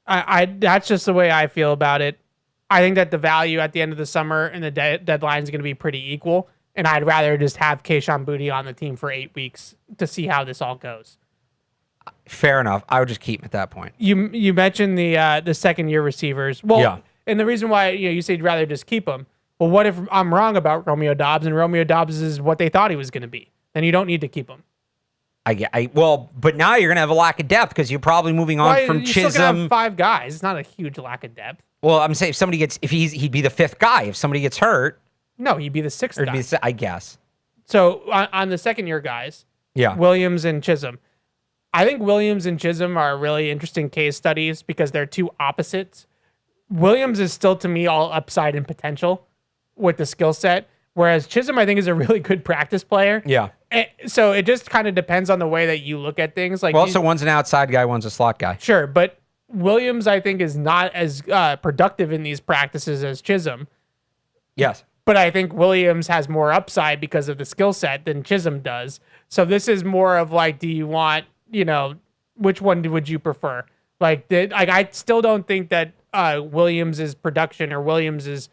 That's just the way I feel about it. I think that the value at the end of the summer and the deadline is going to be pretty equal. And I'd rather just have Kayshon Boutte on the team for 8 weeks to see how this all goes. Fair enough. I would just keep him at that point. You mentioned the second year receivers. Well, yeah. And the reason why you said you'd rather just keep him. Well, what if I'm wrong about Romeo Doubs and Romeo Doubs is what they thought he was going to be? Then you don't need to keep him. But now you're going to have a lack of depth because you're probably moving on from Chisholm. You're still going to have 5 guys. It's not a huge lack of depth. Well, I'm saying he'd be the 5th guy. If somebody gets hurt. No, he'd be the 6th guy. I guess. So on the second year guys, yeah, Williams and Chisholm. I think Williams and Chisholm are really interesting case studies because they're two opposites. Williams is still, to me, all upside and potential with the skill set, whereas Chisholm, I think, is a really good practice player. Yeah. So it just kind of depends on the way that you look at things. Like, also, one's an outside guy, one's a slot guy. Sure, but Williams, I think, is not as productive in these practices as Chisholm. Yes. but I think Williams has more upside because of the skill set than Chisholm does. So this is more of like, do you want, which one would you prefer? I still don't think that Williams's production or Williams's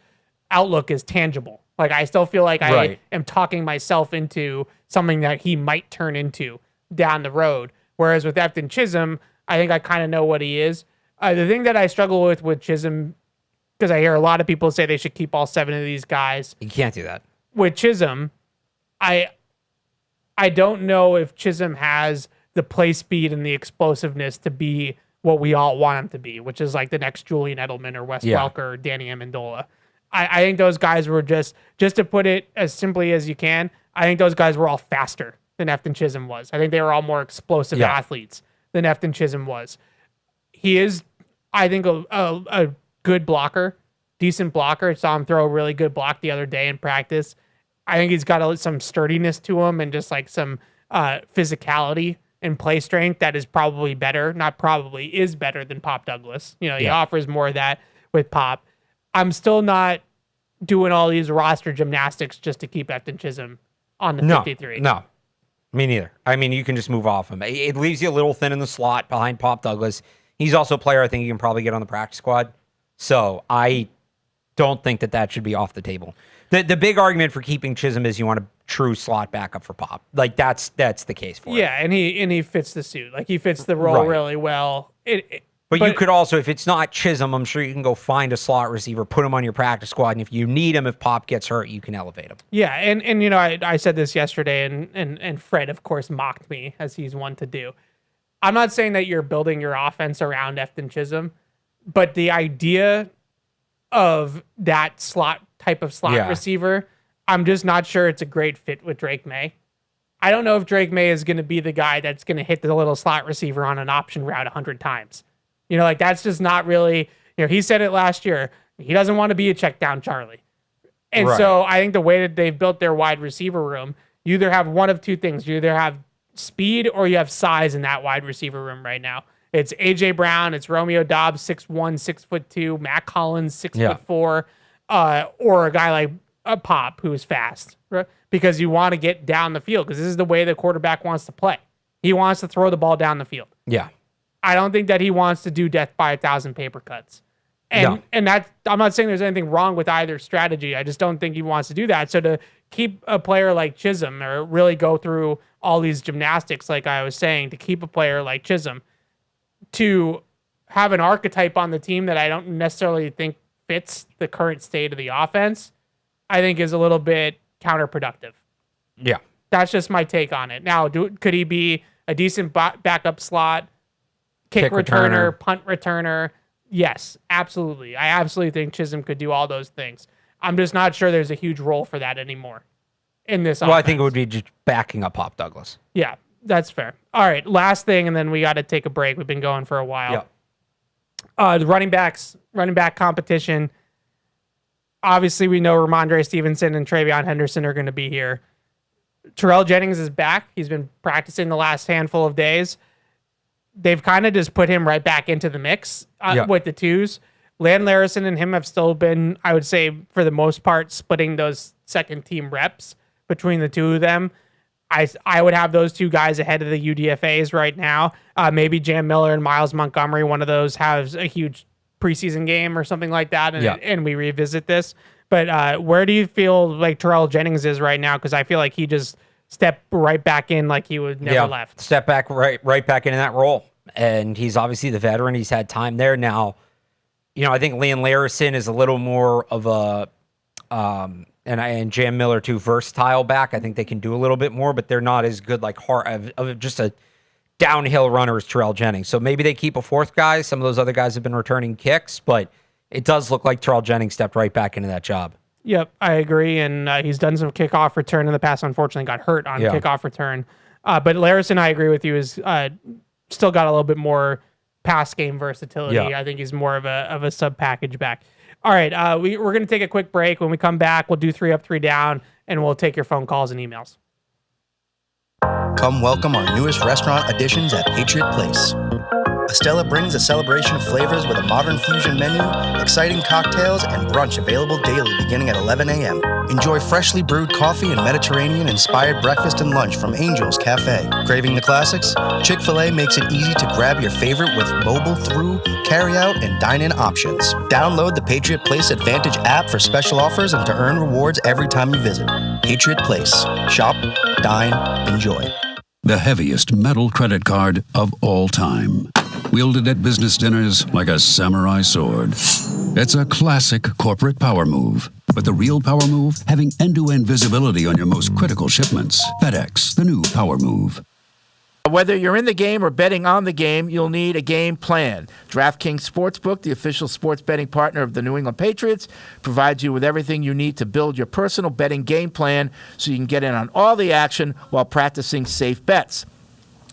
outlook is tangible. Like, I still feel like I am talking myself into something that he might turn into down the road. Whereas with Efton Chisholm, I think I kind of know what he is. The thing that I struggle with Chisholm, because I hear a lot of people say they should keep all 7 of these guys. You can't do that. With Chisholm, I don't know if Chisholm has the play speed and the explosiveness to be what we all want him to be, which is like the next Julian Edelman or Wes Welker or Danny Amendola. I think those guys were just to put it as simply as you can, I think those guys were all faster than Efton Chisholm was. I think they were all more explosive athletes than Efton Chisholm was. He is, I think, a good blocker, decent blocker. Saw him throw a really good block the other day in practice. I think he's got some sturdiness to him and just like some physicality and play strength that is probably better, is better than Pop Douglas. He offers more of that with Pop. I'm still not doing all these roster gymnastics just to keep Efton Chisholm on the 53. No, me neither. I mean, you can just move off him. It leaves you a little thin in the slot behind Pop Douglas. He's also a player I think you can probably get on the practice squad. So I don't think that should be off the table. The big argument for keeping Chisholm is you want a true slot backup for Pop. Like that's the case for it. Yeah, and he fits the suit. Like he fits the role really well. But you could also, if it's not Chisholm, I'm sure you can go find a slot receiver, put him on your practice squad, and if you need him, if Pop gets hurt, you can elevate him. Yeah, and I said this yesterday, and Fred, of course, mocked me, as he's one to do. I'm not saying that you're building your offense around Efton Chisholm, but the idea of that type of slot receiver, I'm just not sure it's a great fit with Drake May. I don't know if Drake May is going to be the guy that's going to hit the little slot receiver on an option route 100 times. That's just not really, he said it last year. He doesn't want to be a check down Charlie. And so I think the way that they've built their wide receiver room, you either have one of two things. You either have speed or you have size in that wide receiver room right now. It's A.J. Brown, it's Romeo Doubs, 6'1", 6'2", Matt Collins, 6'4", or a guy like a Pop who is fast, right? Because you want to get down the field because this is the way the quarterback wants to play. He wants to throw the ball down the field. Yeah. I don't think that he wants to do death by 1,000 paper cuts. And that, I'm not saying there's anything wrong with either strategy. I just don't think he wants to do that. So to keep a player like Chisholm or really go through all these gymnastics, like I was saying, to keep a player like Chisholm, to have an archetype on the team that I don't necessarily think fits the current state of the offense, I think is a little bit counterproductive. Yeah. That's just my take on it. Now, could he be a decent backup slot, kick returner, punt returner? Yes, absolutely. I absolutely think Chisholm could do all those things. I'm just not sure there's a huge role for that anymore in this offense. Well, I think it would be just backing up Pop Douglas. Yeah, that's fair. All right, last thing, and then we got to take a break. We've been going for a while. The running back competition. Obviously, we know Ramondre Stevenson and Travion Henderson are going to be here. Terrell Jennings is back. He's been practicing the last handful of days. They've kind of just put him right back into the mix with the twos. Land Larison and him have still been, I would say, for the most part, splitting those second team reps between the two of them. I would have those two guys ahead of the UDFAs right now. Maybe Jam Miller and Miles Montgomery, one of those has a huge preseason game or something like that, and we revisit this. But where do you feel like Terrell Jennings is right now? Because I feel like he just stepped right back in like he would never left. Step back right back into that role. And he's obviously the veteran. He's had time there now. I think Land Larison is a little more of a and Jam Miller too, versatile back. I think they can do a little bit more, but they're not as good like of just a downhill runner as Terrell Jennings. So maybe they keep a fourth guy. Some of those other guys have been returning kicks, but it does look like Terrell Jennings stepped right back into that job. Yep, I agree. And he's done some kickoff return in the past. Unfortunately, got hurt on kickoff return. But Larison, I agree with you, is still got a little bit more pass game versatility. Yeah. I think he's more of a sub package back. All right, we're going to take a quick break. When we come back, we'll do 3 up, 3 down, and we'll take your phone calls and emails. Come welcome our newest restaurant additions at Patriot Place. Estella brings a celebration of flavors with a modern fusion menu, exciting cocktails, and brunch available daily beginning at 11 a.m. Enjoy freshly brewed coffee and Mediterranean-inspired breakfast and lunch from Angel's Cafe. Craving the classics? Chick-fil-A makes it easy to grab your favorite with mobile through, carry-out, and dine-in options. Download the Patriot Place Advantage app for special offers and to earn rewards every time you visit. Patriot Place. Shop, dine, enjoy. The heaviest metal credit card of all time. Wielded at business dinners like a samurai sword. It's a classic corporate power move. But the real power move? Having end-to-end visibility on your most critical shipments. FedEx, the new power move. Whether you're in the game or betting on the game, you'll need a game plan. DraftKings Sportsbook, the official sports betting partner of the New England Patriots, provides you with everything you need to build your personal betting game plan so you can get in on all the action while practicing safe bets.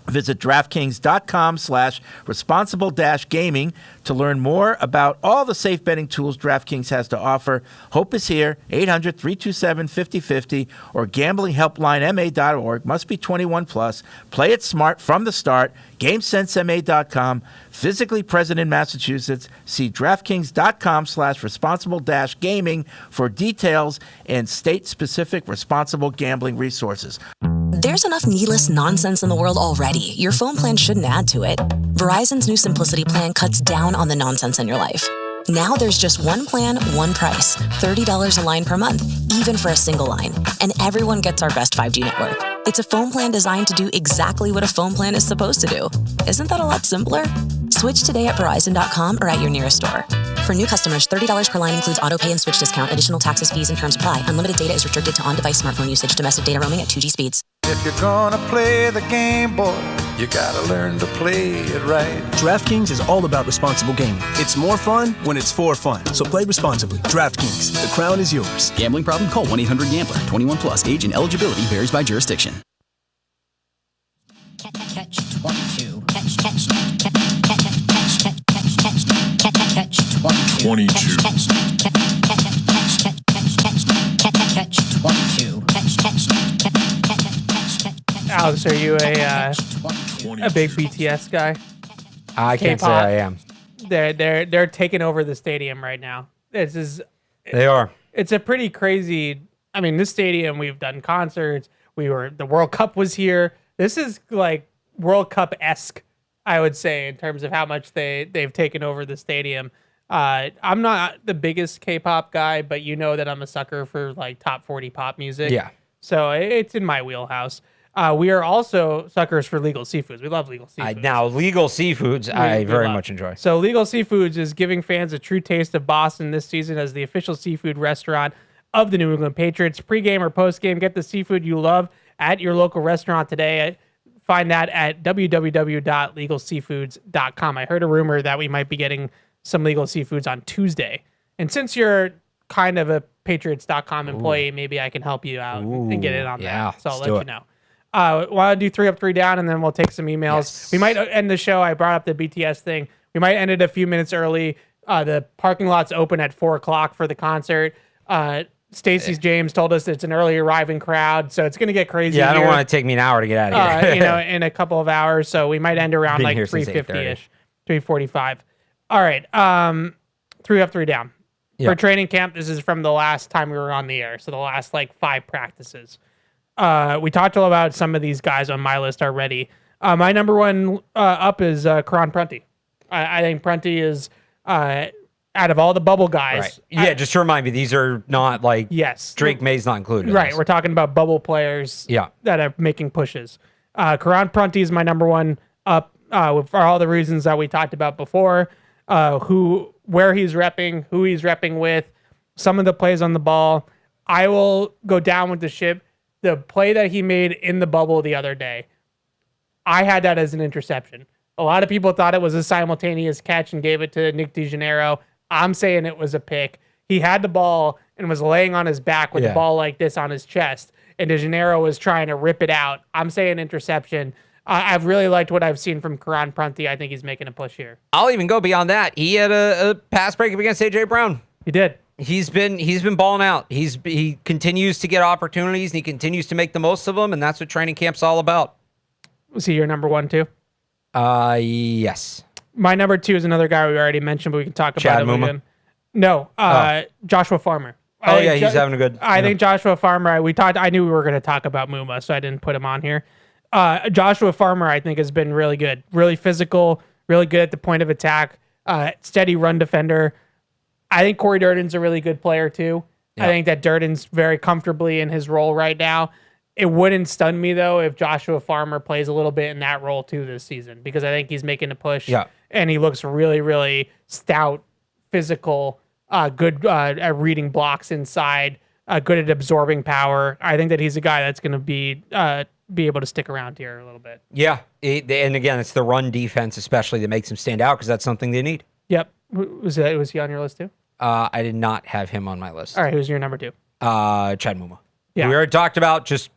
Visit DraftKings.com/responsible-gaming to learn more about all the safe betting tools DraftKings has to offer. Hope is here, 800-327-5050 or gamblinghelplinema.org. Must be 21 plus. Play it smart from the start. GameSenseMA.com. Physically present in Massachusetts. See DraftKings.com/responsible-gaming for details and state-specific responsible gambling resources. There's enough needless nonsense in the world already. Your phone plan shouldn't add to it. Verizon's new Simplicity plan cuts down on the nonsense in your life. Now there's just one plan, one price. $30 a line per month, even for a single line. And everyone gets our best 5G network. It's a phone plan designed to do exactly what a phone plan is supposed to do. Isn't that a lot simpler? Switch today at Verizon.com or at your nearest store. For new customers, $30 per line includes autopay and switch discount. Additional taxes, fees, and terms apply. Unlimited data is restricted to on-device smartphone usage. Domestic data roaming at 2G speeds. If you're gonna play the game, boy, you gotta learn to play it right. DraftKings is all about responsible gaming. It's more fun when it's for fun. So play responsibly. DraftKings, the crown is yours. Gambling problem? Call 1-800-GAMBLER. 21 plus. Age and eligibility varies by jurisdiction. Catch-22. Catch-22. Alex, are you a big BTS guy? I can't say K-pop. I am. They're taking over the stadium right now. They are. It's a pretty crazy. I mean, this stadium, we've done concerts. The World Cup was here. This is like World Cup-esque, I would say, in terms of how much they've taken over the stadium. I'm not the biggest K-pop guy, but you know that I'm a sucker for like top 40 pop music. Yeah. So it's in my wheelhouse. We are also suckers for Legal Seafoods. We love Legal Seafoods. Now, Legal Seafoods, I very much enjoy. So Legal Seafoods is giving fans a true taste of Boston this season as the official seafood restaurant of the New England Patriots. Pre-game or post-game, get the seafood you love at your local restaurant today. Find that at www.legalseafoods.com. I heard a rumor that we might be getting some Legal Seafoods on Tuesday. And since you're kind of a Patriots.com employee, maybe I can help you out and get in on that. So I'll let you know. Want to do 3 up, 3 down, and then we'll take some emails. Yes. We might end the show. I brought up the BTS thing. We might end it a few minutes early. The parking lot's open at 4 o'clock for the concert. Stacey James told us it's an early arriving crowd, so it's going to get crazy. Yeah, I don't want to take me an hour to get out of here. In a couple of hours, so we might end around like 3:50-ish, 3:45. All right, 3 up, 3 down. Yep. For training camp, this is from the last time we were on the air, so the last like 5 practices. We talked all about some of these guys on my list already. My number one up is Karan Prunty. I think Prunty is out of all the bubble guys. Right. Yeah, just to remind me, these are not like Drake May's not included. Right, we're talking about bubble players that are making pushes. Karan Prunty is my number one up for all the reasons that we talked about before. Where he's repping, who he's repping with, some of the plays on the ball. I will go down with the ship. The play that he made in the bubble the other day, I had that as an interception. A lot of people thought it was a simultaneous catch and gave it to Nick DeGennaro. I'm saying it was a pick. He had the ball and was laying on his back with the ball like this on his chest, and DeGennaro was trying to rip it out. I'm saying interception. I've really liked what I've seen from Karan Prunty. I think he's making a push here. I'll even go beyond that. He had a pass breakup against A.J. Brown. He did. He's been balling out. He continues to get opportunities, and he continues to make the most of them, and that's what training camp's all about. Was he your number one too? Yes. My number 2 is another guy we already mentioned, but we can talk about Chad it Muma? again. No, Joshua Farmer. Oh, yeah, he's having a good... I think Joshua Farmer, I knew we were going to talk about Muma, so I didn't put him on here. Joshua Farmer, I think, has been really good. Really physical, really good at the point of attack, steady run defender. I think Corey Durden's a really good player, too. Yeah. I think that Durden's very comfortably in his role right now. It wouldn't stun me, though, if Joshua Farmer plays a little bit in that role, too, this season, because I think he's making a push, and he looks really, really stout, physical, good at reading blocks inside, good at absorbing power. I think that he's a guy that's going to be able to stick around here a little bit. Yeah, and again, it's the run defense especially that makes him stand out because that's something they need. Yep. Was he on your list too? I did not have him on my list. All right, who's your number 2? Chad Muma. Yeah. We already talked about just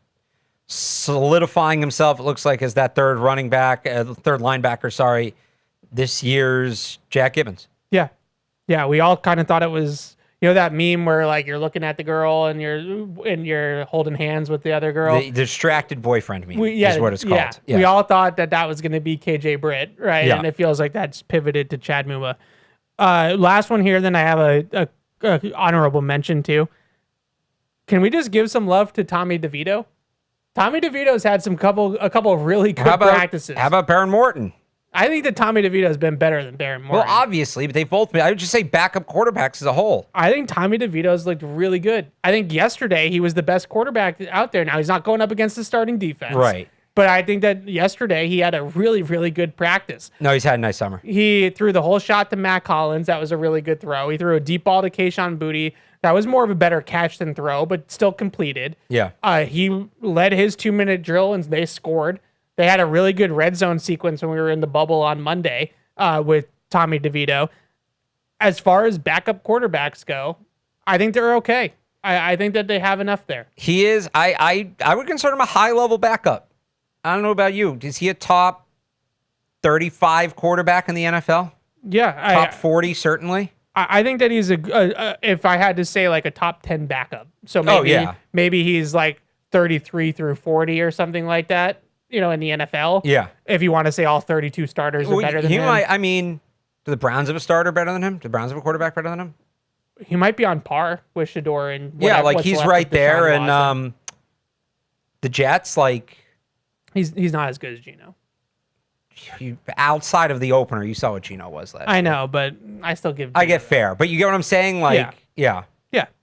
solidifying himself, it looks like, as that third linebacker, this year's Jack Gibbons. Yeah. Yeah, we all kind of thought it was, that meme where like you're looking at the girl and you're holding hands with the other girl. The distracted boyfriend meme is what it's called. Yeah. We all thought that was going to be KJ Britt, right? Yeah. And it feels like that's pivoted to Chad Muma. Last one here, then I have a honorable mention too. Can we just give some love to Tommy DeVito? Tommy DeVito's had a couple of really good practices. How about Baron Morton? I think that Tommy DeVito's been better than Baron Morton. Well, obviously, but they've both been, I would just say backup quarterbacks as a whole. I think Tommy DeVito's looked really good. I think yesterday he was the best quarterback out there. Now, he's not going up against the starting defense. Right. But I think that yesterday he had a really, really good practice. No, he's had a nice summer. He threw the whole shot to Matt Collins. That was a really good throw. He threw a deep ball to Kayshon Boutte. That was more of a better catch than throw, but still completed. Yeah. He led his 2-minute drill, and they scored. They had a really good red zone sequence when we were in the bubble on Monday with Tommy DeVito. As far as backup quarterbacks go, I think they're okay. I think that they have enough there. He is. I would consider him a high-level backup. I don't know about you. Is he a top 35 quarterback in the NFL? Yeah. Top 40, certainly. I think that he's if I had to say like a top 10 backup. So maybe he's like 33 through 40 or something like that, in the NFL. Yeah. If you want to say all 32 starters are better than him. Do the Browns have a starter better than him? Do the Browns have a quarterback better than him? He might be on par with Shador and he's right there. And the Jets, he's not as good as Geno. Outside of the opener, you saw what Geno was last year. I know, but I still give Geno. I get fair, but you get what I'm saying? Yeah.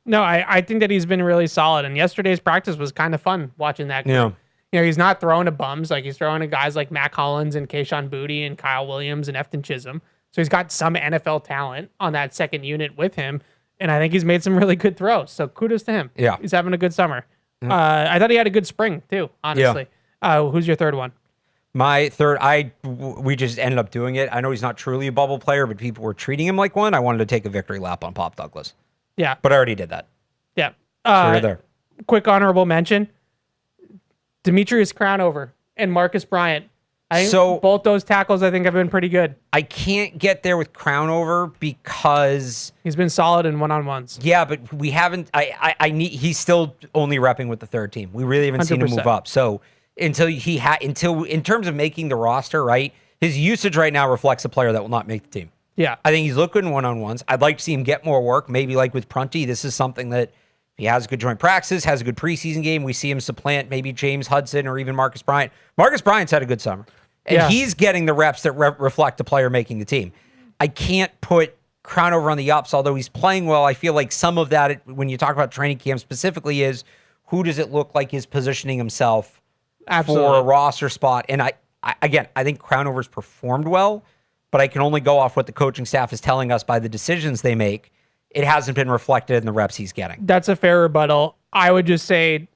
No, I think that he's been really solid, and yesterday's practice was kind of fun watching that group. Yeah. He's not throwing to bums. He's throwing to guys like Matt Collins and Kayshon Boutte and Kyle Williams and Efton Chisholm. So he's got some NFL talent on that second unit with him, and I think he's made some really good throws. So kudos to him. Yeah. He's having a good summer. I thought he had a good spring, too, honestly. Yeah. Who's your third one? My third, we just ended up doing it. I know he's not truly a bubble player, but people were treating him like one. I wanted to take a victory lap on Pop Douglas. Yeah. But I already did that. Yeah. So you're there. Quick honorable mention. Demetrius Crownover and Marcus Bryant. Both those tackles, I think, have been pretty good. I can't get there with Crownover because he's been solid in one-on-ones. Yeah, but we haven't. He's still only repping with the third team. We really haven't 100%. Seen him move up. So until in terms of making the roster, right, his usage right now reflects a player that will not make the team. Yeah, I think he's looked good in one-on-ones. I'd like to see him get more work. Maybe like with Prunty, this is something that. He has a good joint practice, has a good preseason game. We see him supplant maybe James Hudson or even Marcus Bryant. Marcus Bryant's had a good summer. And he's getting the reps that reflect the player making the team. I can't put Crownover on the ups, although he's playing well. I feel like some of that, when you talk about training camp specifically, is who does it look like is positioning himself for a roster spot? And I think Crownover's performed well, but I can only go off what the coaching staff is telling us by the decisions they make. It hasn't been reflected in the reps he's getting. That's a fair rebuttal. I would just say...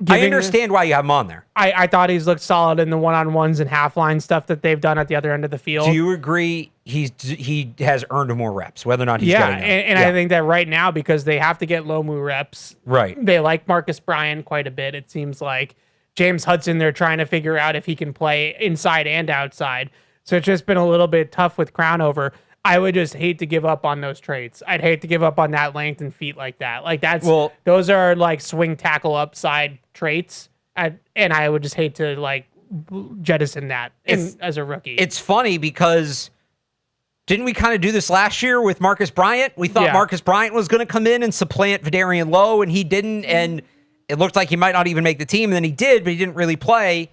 I understand why you have him on there. I thought he's looked solid in the one-on-ones and half-line stuff that they've done at the other end of the field. Do you agree he has earned more reps, whether or not he's getting them? And I think that right now, because they have to get Lomu reps, right? They like Marcus Bryant quite a bit, it seems like. James Hudson, they're trying to figure out if he can play inside and outside. So it's just been a little bit tough with Crownover. I would just hate to give up on those traits. I'd hate to give up on that length and feet like that. Those are like swing tackle upside traits. And I would just hate to jettison that as a rookie. It's funny because Didn't we kind of do this last year with Marcus Bryant? We thought Marcus Bryant was going to come in and supplant Vidarian Lowe, and he didn't, and it looked like he might not even make the team, and then he did, but he didn't really play,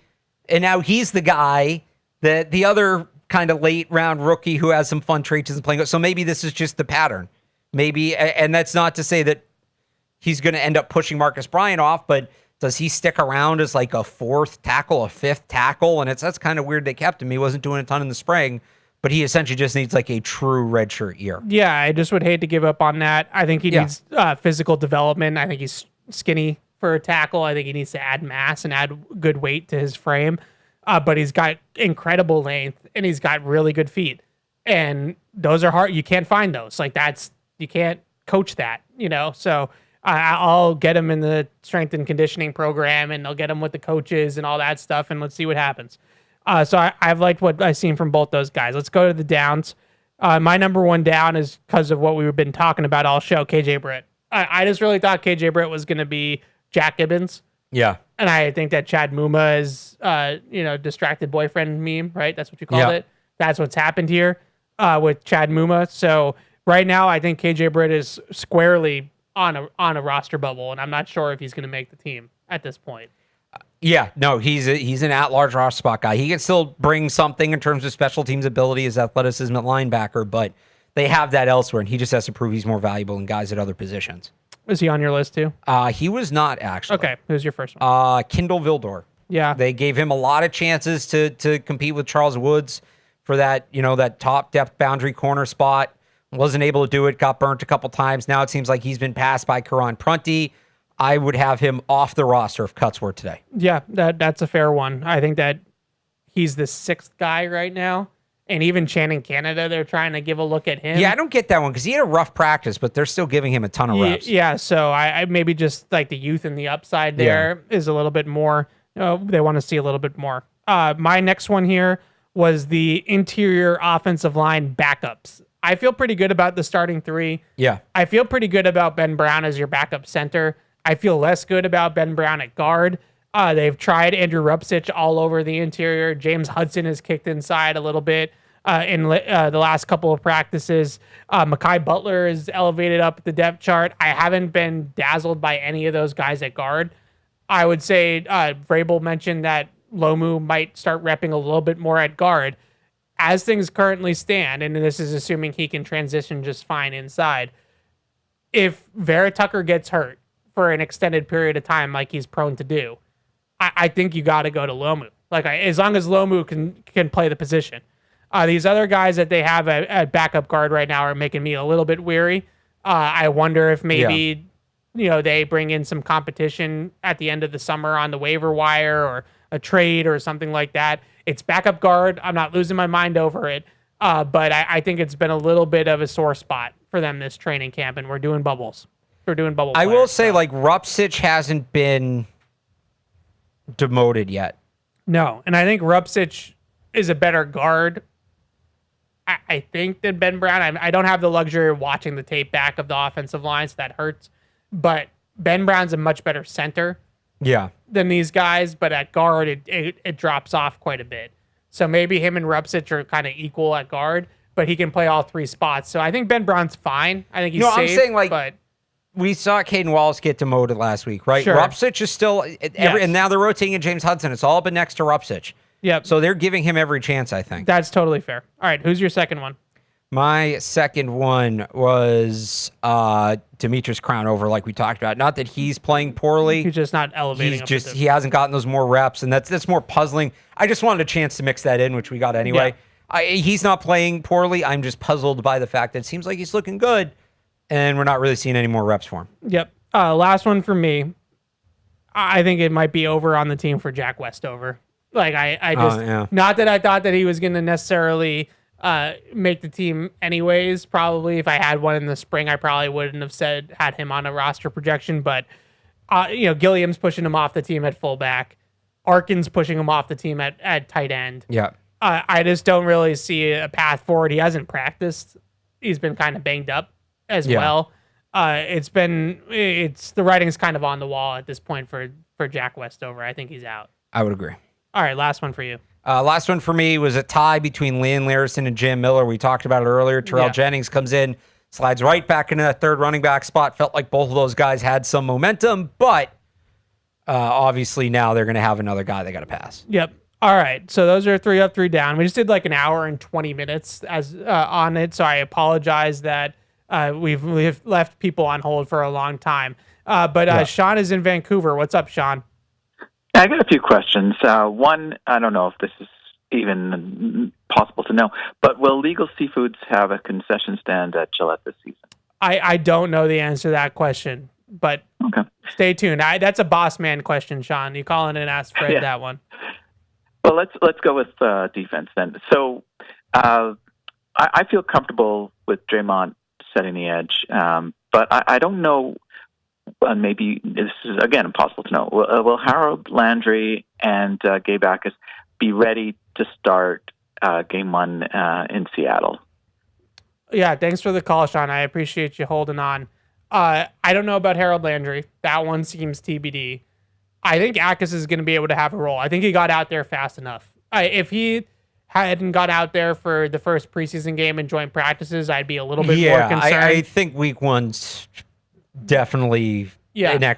and now he's the guy that the other kind of late-round rookie who has some fun traits isn't playing. So maybe this is just the pattern. Maybe, and that's not to say that he's going to end up pushing Marcus Bryant off, but does he stick around as like a fourth tackle, a fifth tackle? And that's kind of weird they kept him. He wasn't doing a ton in the spring, but he essentially just needs like a true redshirt year. Yeah, I just would hate to give up on that. I think he needs physical development. I think he's skinny for a tackle. I think he needs to add mass and add good weight to his frame. But he's got incredible length and he's got really good feet. And those are hard. You can't find those. Like you can't coach that, So I'll get him in the strength and conditioning program and I'll get him with the coaches and all that stuff. And let's see what happens. So I've liked what I've seen from both those guys. Let's go to the downs. My number one down is because of what we've been talking about all show, KJ Britt. I just really thought KJ Britt was going to be Jack Gibbons. Yeah. And I think that Chad Muma is, distracted boyfriend meme, right? That's what you called it. That's what's happened here with Chad Muma. So right now, I think KJ Britt is squarely on a roster bubble, and I'm not sure if he's going to make the team at this point. Yeah, no, he's an at-large roster spot guy. He can still bring something in terms of special teams ability, his athleticism at linebacker, but they have that elsewhere, and he just has to prove he's more valuable than guys at other positions. Is he on your list too? He was not, actually. Okay, who's your first one? Kindle Vildor. Yeah. They gave him a lot of chances to compete with Charles Woods for that, that top depth boundary corner spot. Wasn't able to do it, got burnt a couple times. Now it seems like he's been passed by Karan Prunty. I would have him off the roster if cuts were today. Yeah, that's a fair one. I think that he's the sixth guy right now. And even Channing Canada, they're trying to give a look at him. Yeah, I don't get that one because he had a rough practice, but they're still giving him a ton of reps. Yeah, so I maybe just like the youth and the upside there is a little bit more. They want to see a little bit more. My next one here was the interior offensive line backups. I feel pretty good about the starting three. Yeah. I feel pretty good about Ben Brown as your backup center. I feel less good about Ben Brown at guard. They've tried Andrew Rupsich all over the interior. James Hudson has kicked inside a little bit in the last couple of practices. Mekhi Butler is elevated up the depth chart. I haven't been dazzled by any of those guys at guard. I would say Vrabel mentioned that Lomu might start repping a little bit more at guard. As things currently stand, and this is assuming he can transition just fine inside, if Vera Tucker gets hurt for an extended period of time like he's prone to do, I think you got to go to Lomu. As long as Lomu can play the position. These other guys that they have at backup guard right now are making me a little bit weary. I wonder if maybe they bring in some competition at the end of the summer on the waiver wire or a trade or something like that. It's backup guard. I'm not losing my mind over it, but I think it's been a little bit of a sore spot for them this training camp, and we're doing bubbles. We're doing bubble players, I will say, Rupsich hasn't been demoted yet. No, and I think Rupsich is a better guard, I think, than Ben Brown. I don't have the luxury of watching the tape back of the offensive line, so that hurts. But Ben Brown's a much better center than these guys, but at guard, it drops off quite a bit. So maybe him and Rupsich are kind of equal at guard, but he can play all three spots. So I think Ben Brown's fine. I think he's safe. I'm saying, but we saw Caden Wallace get demoted last week, right? Sure. Rupsich is still, and now they're rotating in James Hudson. It's all been next to Rupsich. Yep. So they're giving him every chance, I think. That's totally fair. All right, who's your second one? My second one was Demetrius Crownover, like we talked about. Not that he's playing poorly. He's just not elevating. He hasn't gotten those more reps, and that's more puzzling. I just wanted a chance to mix that in, which we got anyway. Yeah. He's not playing poorly. I'm just puzzled by the fact that it seems like he's looking good, and we're not really seeing any more reps for him. Yep. Last one for me. I think it might be over on the team for Jack Westover. I just not that I thought that he was going to necessarily make the team anyways. Probably if I had one in the spring, I probably wouldn't have had him on a roster projection. But Gilliam's pushing him off the team at fullback. Arkin's pushing him off the team at tight end. Yeah. I just don't really see a path forward. He hasn't practiced. He's been kind of banged up as well. The writing's kind of on the wall at this point for Jack Westover. I think he's out. I would agree. All right, last one for you. Last one for me was a tie between Leon Larison and Jam Miller. We talked about it earlier. Terrell Jennings comes in, slides right back into that third running back spot. Felt like both of those guys had some momentum, but obviously now they're going to have another guy they got to pass. Yep. All right. So those are 3 up, 3 down. We just did like an hour and 20 minutes as on it. So I apologize that we've left people on hold for a long time. But Sean is in Vancouver. What's up, Sean? I got a few questions. One, I don't know if this is even possible to know, but will Legal Seafoods have a concession stand at Gillette this season? I don't know the answer to that question, but stay tuned. That's a boss man question, Sean. You call in and ask Fred that one. Well, let's go with defense then. So I feel comfortable with Draymond setting the edge, but I don't know. Maybe this is, again, impossible to know. Will Harold Landry and Gabe Backus be ready to start game 1 in Seattle? Yeah, thanks for the call, Sean. I appreciate you holding on. I don't know about Harold Landry. That one seems TBD. I think Backus is going to be able to have a role. I think he got out there fast enough. If he hadn't got out there for the first preseason game and joint practices, I'd be a little bit more concerned. I think week 1's definitely an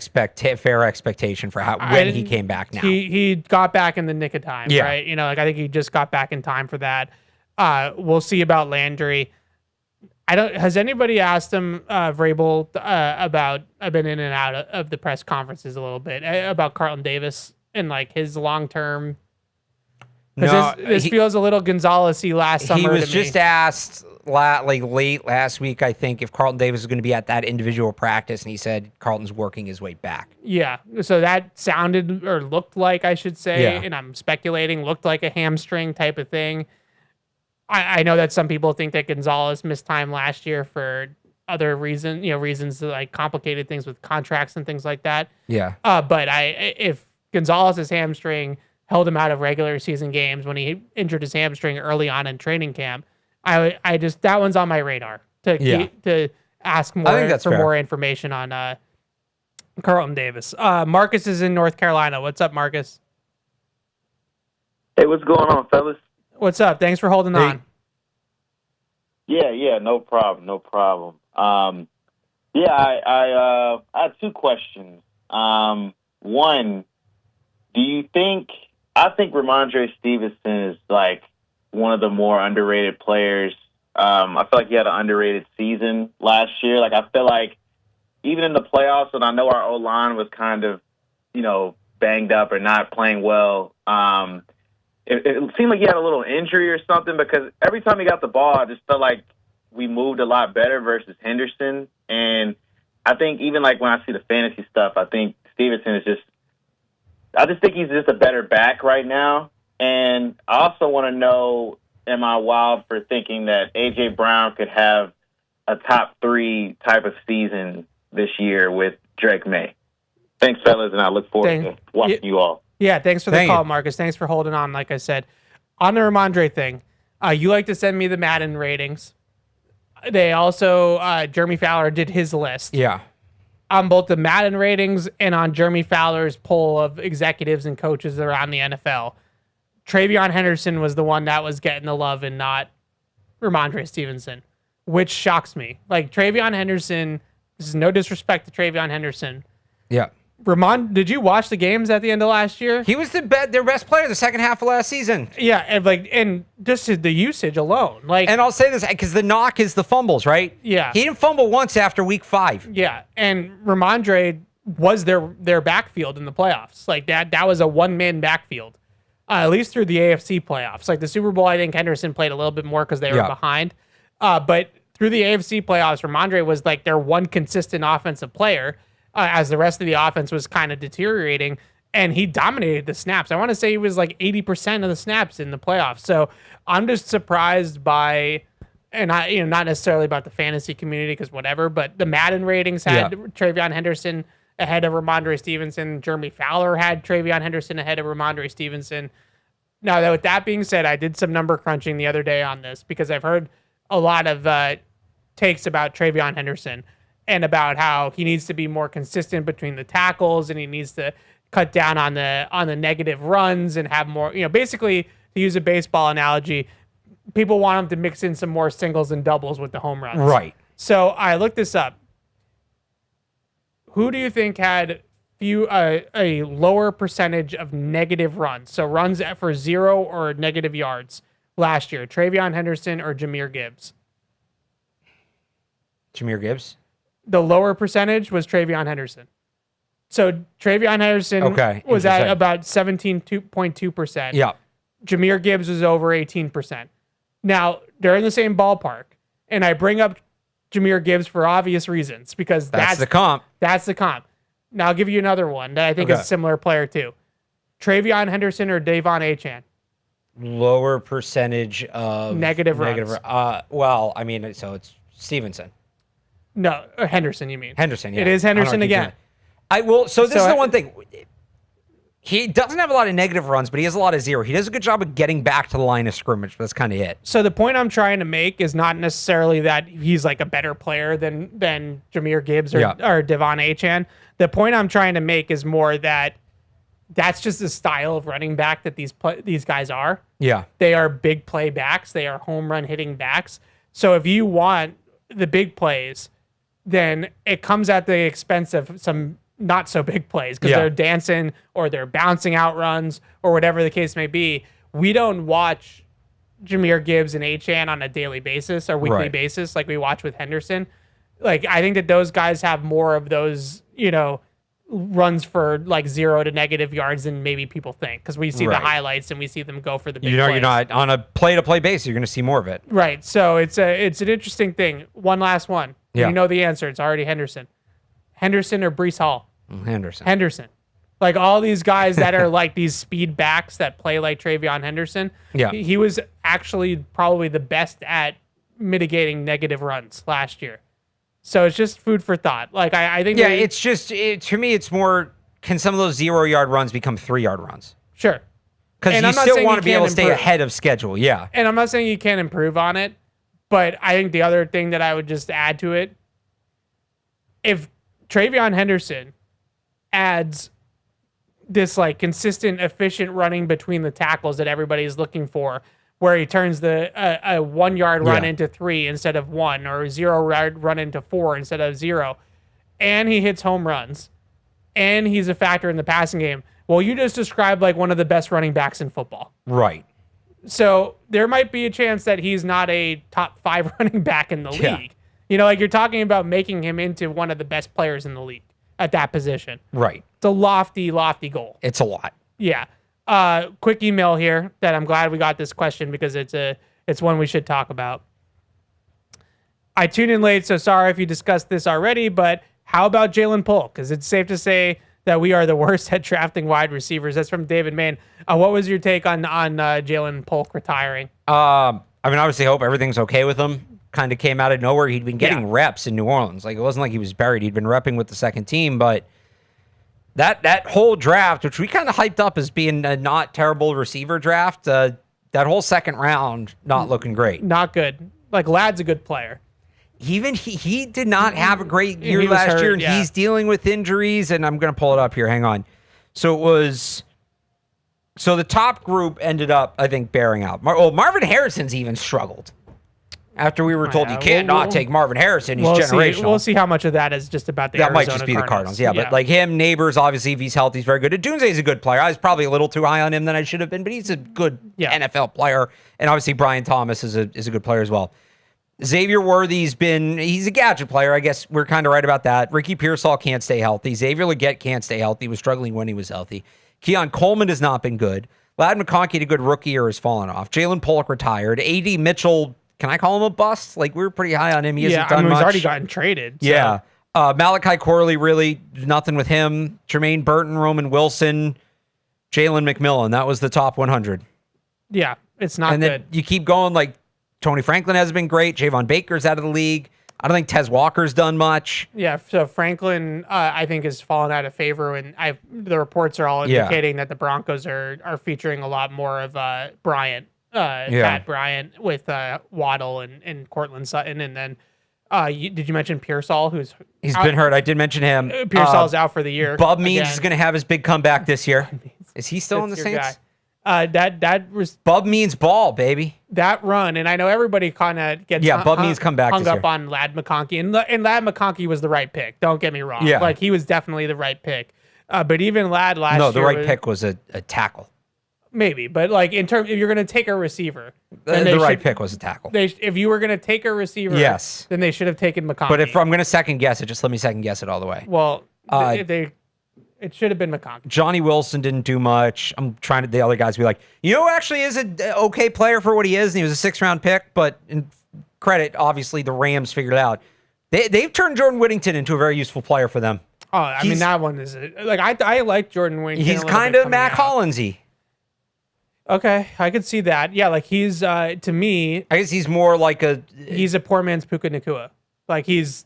fair expectation for when he came back now. He got back in the nick of time, right? You know, like I think he just got back in time for that. We'll see about Landry. Has anybody asked him, Vrabel, about, I've been in and out of the press conferences a little bit, about Carlton Davis and like his long-term. No, this feels a little Gonzalez-y last summer. He was to just me. asked late last week, I think, if Carlton Davis is going to be at that individual practice, and he said Carlton's working his way back. Yeah, so that sounded or looked like, I should say, and I'm speculating, looked like a hamstring type of thing. I know that some people think that Gonzalez missed time last year for other reasons like complicated things with contracts and things like that. Yeah. But if Gonzalez's hamstring held him out of regular season games when he injured his hamstring early on in training camp, I just, that one's on my radar to ask more for more information on Carlton Davis. Marcus is in North Carolina. What's up, Marcus? Hey, what's going on, fellas? What's up? Thanks for holding on. Yeah, no problem. I have 2 questions. One, I think Ramondre Stevenson is like one of the more underrated players. I feel like he had an underrated season last year. Like, I feel like even in the playoffs, and I know our O-line was kind of, banged up or not playing well, it seemed like he had a little injury or something, because every time he got the ball, I just felt like we moved a lot better versus Henderson. And I think even like when I see the fantasy stuff, I think Stevenson is I just think he's just a better back right now. And I also want to know, am I wild for thinking that A.J. Brown could have a top 3 type of season this year with Drake May? Thanks, fellas, and I look forward to watching you all. Yeah, thanks for the call, Marcus. Thanks for holding on, like I said. On the Ramondre thing, you like to send me the Madden ratings. They also, Jeremy Fowler did his list. Yeah. On both the Madden ratings and on Jeremy Fowler's poll of executives and coaches around the NFL, Travion Henderson was the one that was getting the love and not Ramondre Stevenson, which shocks me. Like, Travion Henderson, this is no disrespect to Travion Henderson. Yeah. Did you watch the games at the end of last year? He was their best player the second half of last season. Yeah, and just the usage alone. And I'll say this, because the knock is the fumbles, right? Yeah. He didn't fumble once after week 5. Yeah, and Ramondre was their backfield in the playoffs. Like, that was a one-man backfield, at least through the AFC playoffs. Like, the Super Bowl, I think Henderson played a little bit more because they were behind. But through the AFC playoffs, Ramondre was like their one consistent offensive player, as the rest of the offense was kind of deteriorating, and he dominated the snaps. I want to say he was like 80% of the snaps in the playoffs. So I'm just surprised by, and not necessarily about the fantasy community, because whatever, but the Madden ratings had Travion Henderson ahead of Ramondre Stevenson. Jeremy Fowler had Travion Henderson ahead of Ramondre Stevenson. Now, with that being said, I did some number crunching the other day on this, because I've heard a lot of takes about Travion Henderson and about how he needs to be more consistent between the tackles, and he needs to cut down on the negative runs and have more, basically to use a baseball analogy, people want him to mix in some more singles and doubles with the home runs. Right. So I looked this up. Who do you think had a lower percentage of negative runs? So runs for 0 or negative yards last year. Travion Henderson or Jahmyr Gibbs? Jahmyr Gibbs? The lower percentage was Travion Henderson. So Travion Henderson was at about 17.2%. Yeah. Jahmyr Gibbs was over 18%. Now, they're in the same ballpark. And I bring up Jahmyr Gibbs for obvious reasons because That's the comp. That's the comp. Now, I'll give you another one that I think is a similar player too. Travion Henderson or Devon Achane? Lower percentage of negative runs. Well, I mean, so it's Stevenson. No, Henderson, you mean? Henderson, yeah. It is Henderson again. So this is the one thing. He doesn't have a lot of negative runs, but he has a lot of 0. He does a good job of getting back to the line of scrimmage, but that's kind of it. So the point I'm trying to make is not necessarily that he's like a better player than Jahmyr Gibbs or Devon Achane. The point I'm trying to make is more that that's just the style of running back that these guys are. Yeah. They are big play backs. They are home run hitting backs. So if you want the big plays, then it comes at the expense of some not so big plays because they're dancing or they're bouncing out runs or whatever the case may be. We don't watch Jahmyr Gibbs and Achane on a daily basis or weekly basis like we watch with Henderson. Like, I think that those guys have more of those, runs for like 0 to negative yards than maybe people think because we see the highlights and we see them go for the big plays. You're not on a play-to-play basis. You're going to see more of it. Right. So it's an interesting thing. One last one. Yeah. You know the answer. It's already Henderson. Henderson or Breece Hall? Henderson. Like all these guys that are like these speed backs that play like Travion Henderson. Yeah. He was actually probably the best at mitigating negative runs last year. So it's just food for thought. Like I think. Yeah, it's just to me, it's more. Can some of those 0-yard runs become 3-yard runs? Sure. Because you still want to be able to stay ahead of schedule. Yeah. And I'm not saying you can't improve on it, but I think the other thing that I would just add to it, if Travion Henderson adds this like consistent, efficient running between the tackles that everybody's looking for, where he turns the a 1-yard run into 3 instead of 1, or a 0-yard run into 4 instead of 0, and he hits home runs, and he's a factor in the passing game. Well, you just described like one of the best running backs in football. Right. So there might be a chance that he's not a top 5 running back in the league. Like you're talking about making him into one of the best players in the league at that position. Right. It's a lofty, lofty goal. It's a lot. Yeah. Quick email here that I'm glad we got this question because it's one we should talk about. I tuned in late, so sorry if you discussed this already, but how about Jalen Polk? Because it's safe to say that we are the worst at drafting wide receivers. That's from David Main. What was your take on Jalen Polk retiring? I mean, obviously, hope everything's okay with him. Kind of came out of nowhere. He'd been getting reps in New Orleans. Like, it wasn't like he was buried. He'd been repping with the second team, but that whole draft, which we kind of hyped up as being a not terrible receiver draft, that whole second round, not looking great. Not good. Like, Ladd's a good player. Even he did not have a great year last year, and he's dealing with injuries, and I'm going to pull it up here. Hang on. So the top group ended up, I think, bearing out. Marvin Harrison's even struggled. After we were told you can't not take Marvin Harrison, he's generational. We'll see how much of that is just about the Arizona might just be the Cardinals. Yeah, but like him, Neighbors, obviously, if he's healthy, he's very good. Dunze's a good player. I was probably a little too high on him than I should have been, but he's a good NFL player. And obviously, Brian Thomas is a good player as well. Xavier Worthy's he's a gadget player. I guess we're kind of right about that. Ricky Pearsall can't stay healthy. Xavier Legette can't stay healthy. He was struggling when he was healthy. Keon Coleman has not been good. Ladd McConkey had a good rookie year, has fallen off. Jalen Polk retired. A.D. Mitchell, can I call him a bust? Like, we were pretty high on him. He hasn't done much. He's already gotten traded. So. Yeah. Malachi Corley, really nothing with him. Jermaine Burton, Roman Wilson, Jalen McMillan. That was the top 100. Yeah, it's not and good. Then you keep going, like, Tony Franklin hasn't been great. Javon Baker's out of the league. I don't think Tez Walker's done much. Yeah, so Franklin, I think, has fallen out of favor, and the reports are all indicating that the Broncos are featuring a lot more of Bryant, Pat Bryant, with Waddle and Cortland Sutton, and then did you mention Pearsall, he's been hurt? I did mention him. Pearsall's out for the year. Bub Means is going to have his big comeback this year. Is he still in the Saints? Guy. Bub means ball, baby. That run, and I know everybody kind of gets Bub means come back hung this up year. on Lad McConkey, and Lad McConkey was the right pick. Don't get me wrong. Yeah. Like, he was definitely the right pick. But even Lad last year. No, the right pick was a tackle. Maybe, but like in terms, if you're going to take a receiver, the right pick was a tackle. If you were going to take a receiver, yes, then they should have taken McConkey. But if I'm going to second guess it, just let me second guess it all the way. Well, it should have been McConkey. Johnny Wilson didn't do much. I'm trying to the other guys be like, actually is an okay player for what he is, and he was a 6th round pick. But in credit, obviously the Rams figured it out. They've turned Jordan Whittington into a very useful player for them. Oh, I mean that one is like I like Jordan Whittington. He's kind of Mac Hollinsy. Okay, I could see that. Yeah, like he's to me. I guess he's more like he's a poor man's Puka Nacua. Like he's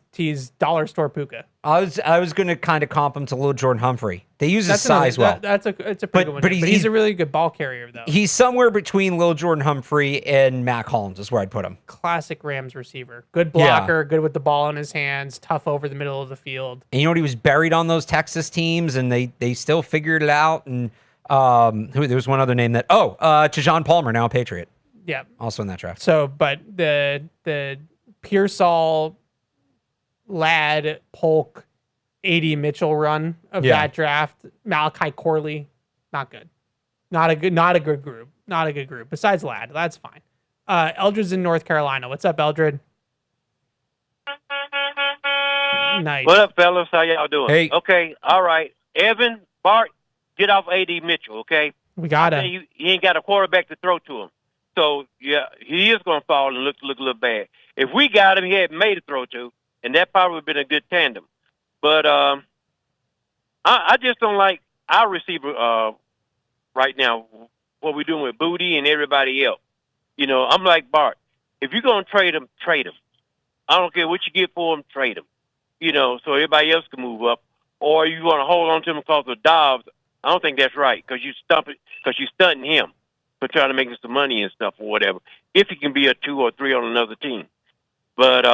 dollar store Puka. I was going to kind of comp him to little Jordan Humphrey. They use his size well. It's a pretty good one. But he's a really good ball carrier though. He's somewhere between little Jordan Humphrey and Mac Hollins is where I'd put him. Classic Rams receiver. Good blocker, good with the ball in his hands, tough over the middle of the field. And you know what? He was buried on those Texas teams, and they still figured it out. And there was one other name that Tajon Palmer, now a Patriot. Yeah, also in that draft. So, but the Pearsall, Ladd, Polk, A.D. Mitchell run of that draft, Malachi Corley, not good. Not a good group. Not a good group. Besides Ladd, that's fine. Eldred's in North Carolina. What's up, Eldred? Nice. What up, fellas? How y'all doing? Hey. Okay, all right. Evan, Bart, get off A.D. Mitchell, okay? We got him. He ain't got a quarterback to throw to him. So, yeah, he is going to fall and look a little bad. If we got him, he had made a throw to, and that probably would have been a good tandem. But I just don't like our receiver right now, what we're doing with Booty and everybody else. You know, I'm like Bart. If you're going to trade him, trade him. I don't care what you get for him, trade him. You know, so everybody else can move up. Or you want to hold on to him because of Dobbs. I don't think that's right because you're stunting him for trying to make him some money and stuff or whatever. If he can be a 2 or 3 on another team. But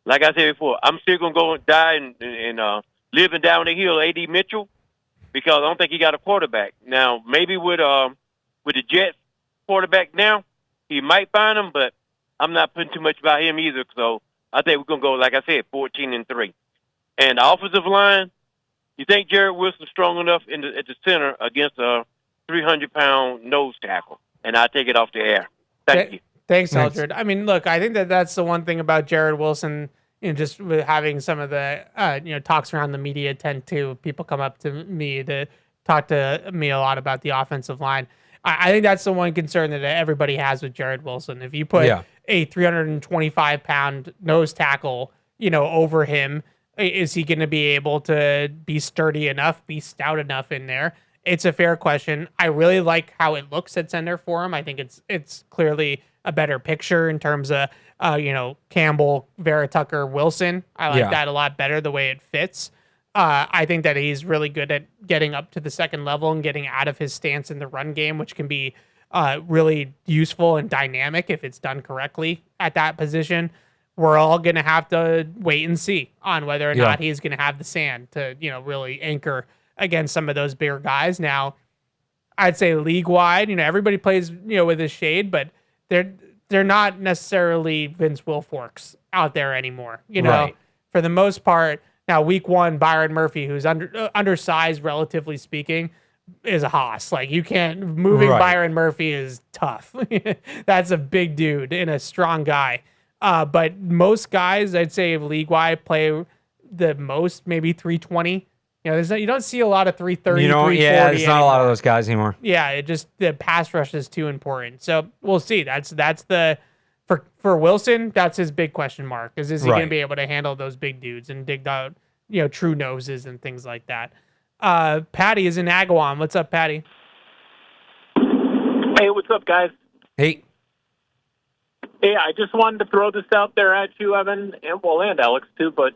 like I said before, I'm still gonna go and die and live and down the hill, A.D. Mitchell, because I don't think he got a quarterback. Now maybe with the Jets quarterback now, he might find him, but I'm not putting too much about him either. So I think we're gonna go, like I said, 14-3. And the offensive line, you think Jared Wilson's strong enough at the center against a 300-pound nose tackle? And I take it off the air. Thank you. Thanks, Eldred. I mean, look, I think that's the one thing about Jared Wilson, just with having some of the, talks around the media people come up to me to talk to me a lot about the offensive line. I think that's the one concern that everybody has with Jared Wilson. If you put a 325-pound nose tackle, over him, is he going to be able to be sturdy enough, be stout enough in there? It's a fair question. I really like how it looks at center for him. I think it's clearly a better picture in terms of, Campbell, Vera Tucker, Wilson. I like that a lot better, the way it fits. I think that he's really good at getting up to the second level and getting out of his stance in the run game, which can be really useful and dynamic if it's done correctly at that position. We're all going to have to wait and see on whether or not he's going to have the sand to, really anchor against some of those bigger guys. Now, I'd say league-wide, everybody plays, with his shade, but they're not necessarily Vince Wilforks out there anymore. For the most part. Now, week 1, Byron Murphy, who's undersized, relatively speaking, is a hoss. Like, you can't moving Byron Murphy is tough. That's a big dude and a strong guy. But most guys, I'd say league-wide, play the most, maybe 320. You don't see a lot of 330, 340. Yeah, there's not a lot of those guys anymore. Yeah, the pass rush is too important. So we'll see. That's the for Wilson. That's his big question mark. Is he going to be able to handle those big dudes and dig out true noses and things like that? Patty is in Agawam. What's up, Patty? Hey, what's up, guys? Hey. Hey, I just wanted to throw this out there at you, Evan, and Alex too. But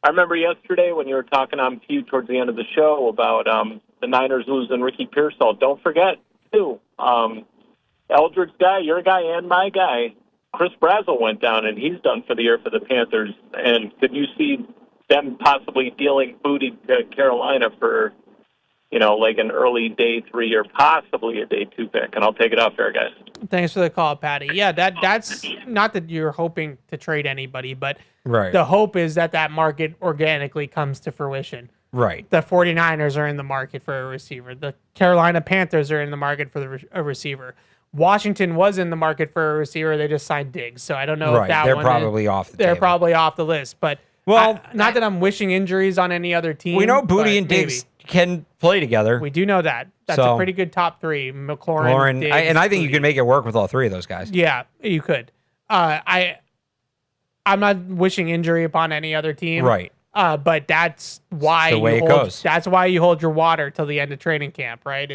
I remember yesterday when you were talking on Pew towards the end of the show about the Niners losing Ricky Pearsall. Don't forget, too, Eldred's guy, your guy, and my guy, Chris Brazel went down, and he's done for the year for the Panthers. And could you see them possibly dealing Booty to Carolina for like an early day 3 or possibly a day 2 pick. And I'll take it off there, guys. Thanks for the call, Patty. Yeah, that's not that you're hoping to trade anybody, but Right. the hope is that market organically comes to fruition. Right. The 49ers are in the market for a receiver. The Carolina Panthers are in the market for a receiver. Washington was in the market for a receiver. They just signed Diggs. So I don't know if that they're one probably off the They're table. probably off the list. But not that I'm wishing injuries on any other team. We know Booty but and Diggs can play together. We do know that. That's a pretty good top three. McLaurin, Diggs, I think you Booty. could make it work with all three of those guys. Yeah, you could. I'm not wishing injury upon any other team. Right. But that's why the way it goes. That's why you hold your water till the end of training camp, right?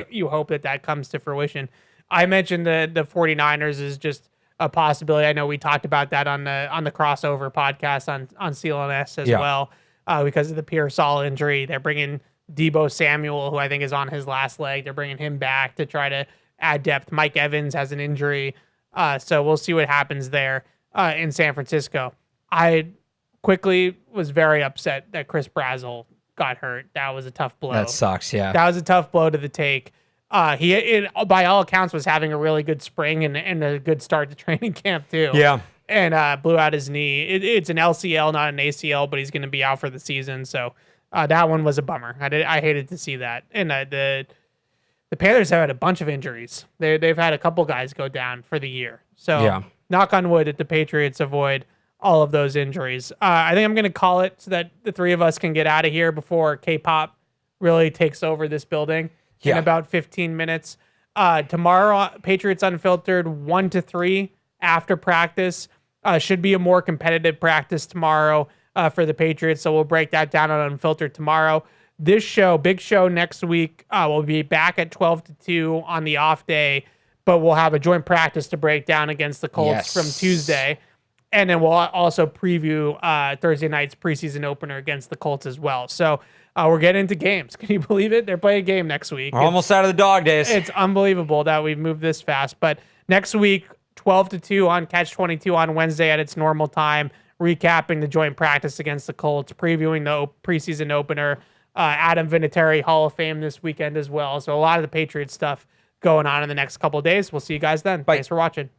You hope that comes to fruition. I mentioned the 49ers is just a possibility. I know we talked about that on the crossover podcast on CLNS as well because of the Pearsall injury. They're bringing Deebo Samuel, who I think is on his last leg. They're bringing him back to try to add depth. Mike Evans has an injury, so we'll see what happens there in San Francisco. I quickly was very upset that Chris Brazzell got hurt. That was a tough blow. That sucks, yeah. That was a tough blow to the take. He by all accounts, was having a really good spring and a good start to training camp, too. Yeah. And blew out his knee. It's an LCL, not an ACL, but he's going to be out for the season. So that one was a bummer. I hated to see that. And the Panthers have had a bunch of injuries. They've had a couple guys go down for the year. So knock on wood that the Patriots avoid all of those injuries. I think I'm going to call it so that the three of us can get out of here before K-pop really takes over this building in about 15 minutes. Tomorrow, Patriots Unfiltered 1 to 3 after practice. Should be a more competitive practice tomorrow for the Patriots. So we'll break that down on Unfiltered tomorrow. This show, big show next week, we'll be back at 12 to 2 on the off day, but we'll have a joint practice to break down against the Colts from Tuesday. And then we'll also preview Thursday night's preseason opener against the Colts as well. So we're getting into games. Can you believe it? They're playing a game next week. We're almost out of the dog days. It's unbelievable that we've moved this fast. But next week, 12 to 2 on Catch-22 on Wednesday at its normal time, recapping the joint practice against the Colts, previewing the preseason opener, Adam Vinatieri Hall of Fame this weekend as well. So a lot of the Patriots stuff going on in the next couple of days. We'll see you guys then. Thanks for watching.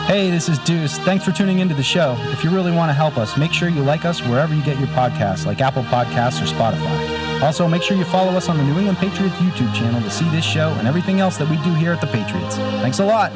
Hey, this is Deuce. Thanks for tuning into the show. If you really want to help us, make sure you like us wherever you get your podcasts, like Apple Podcasts or Spotify. Also, make sure you follow us on the New England Patriots YouTube channel to see this show and everything else that we do here at the Patriots. Thanks a lot.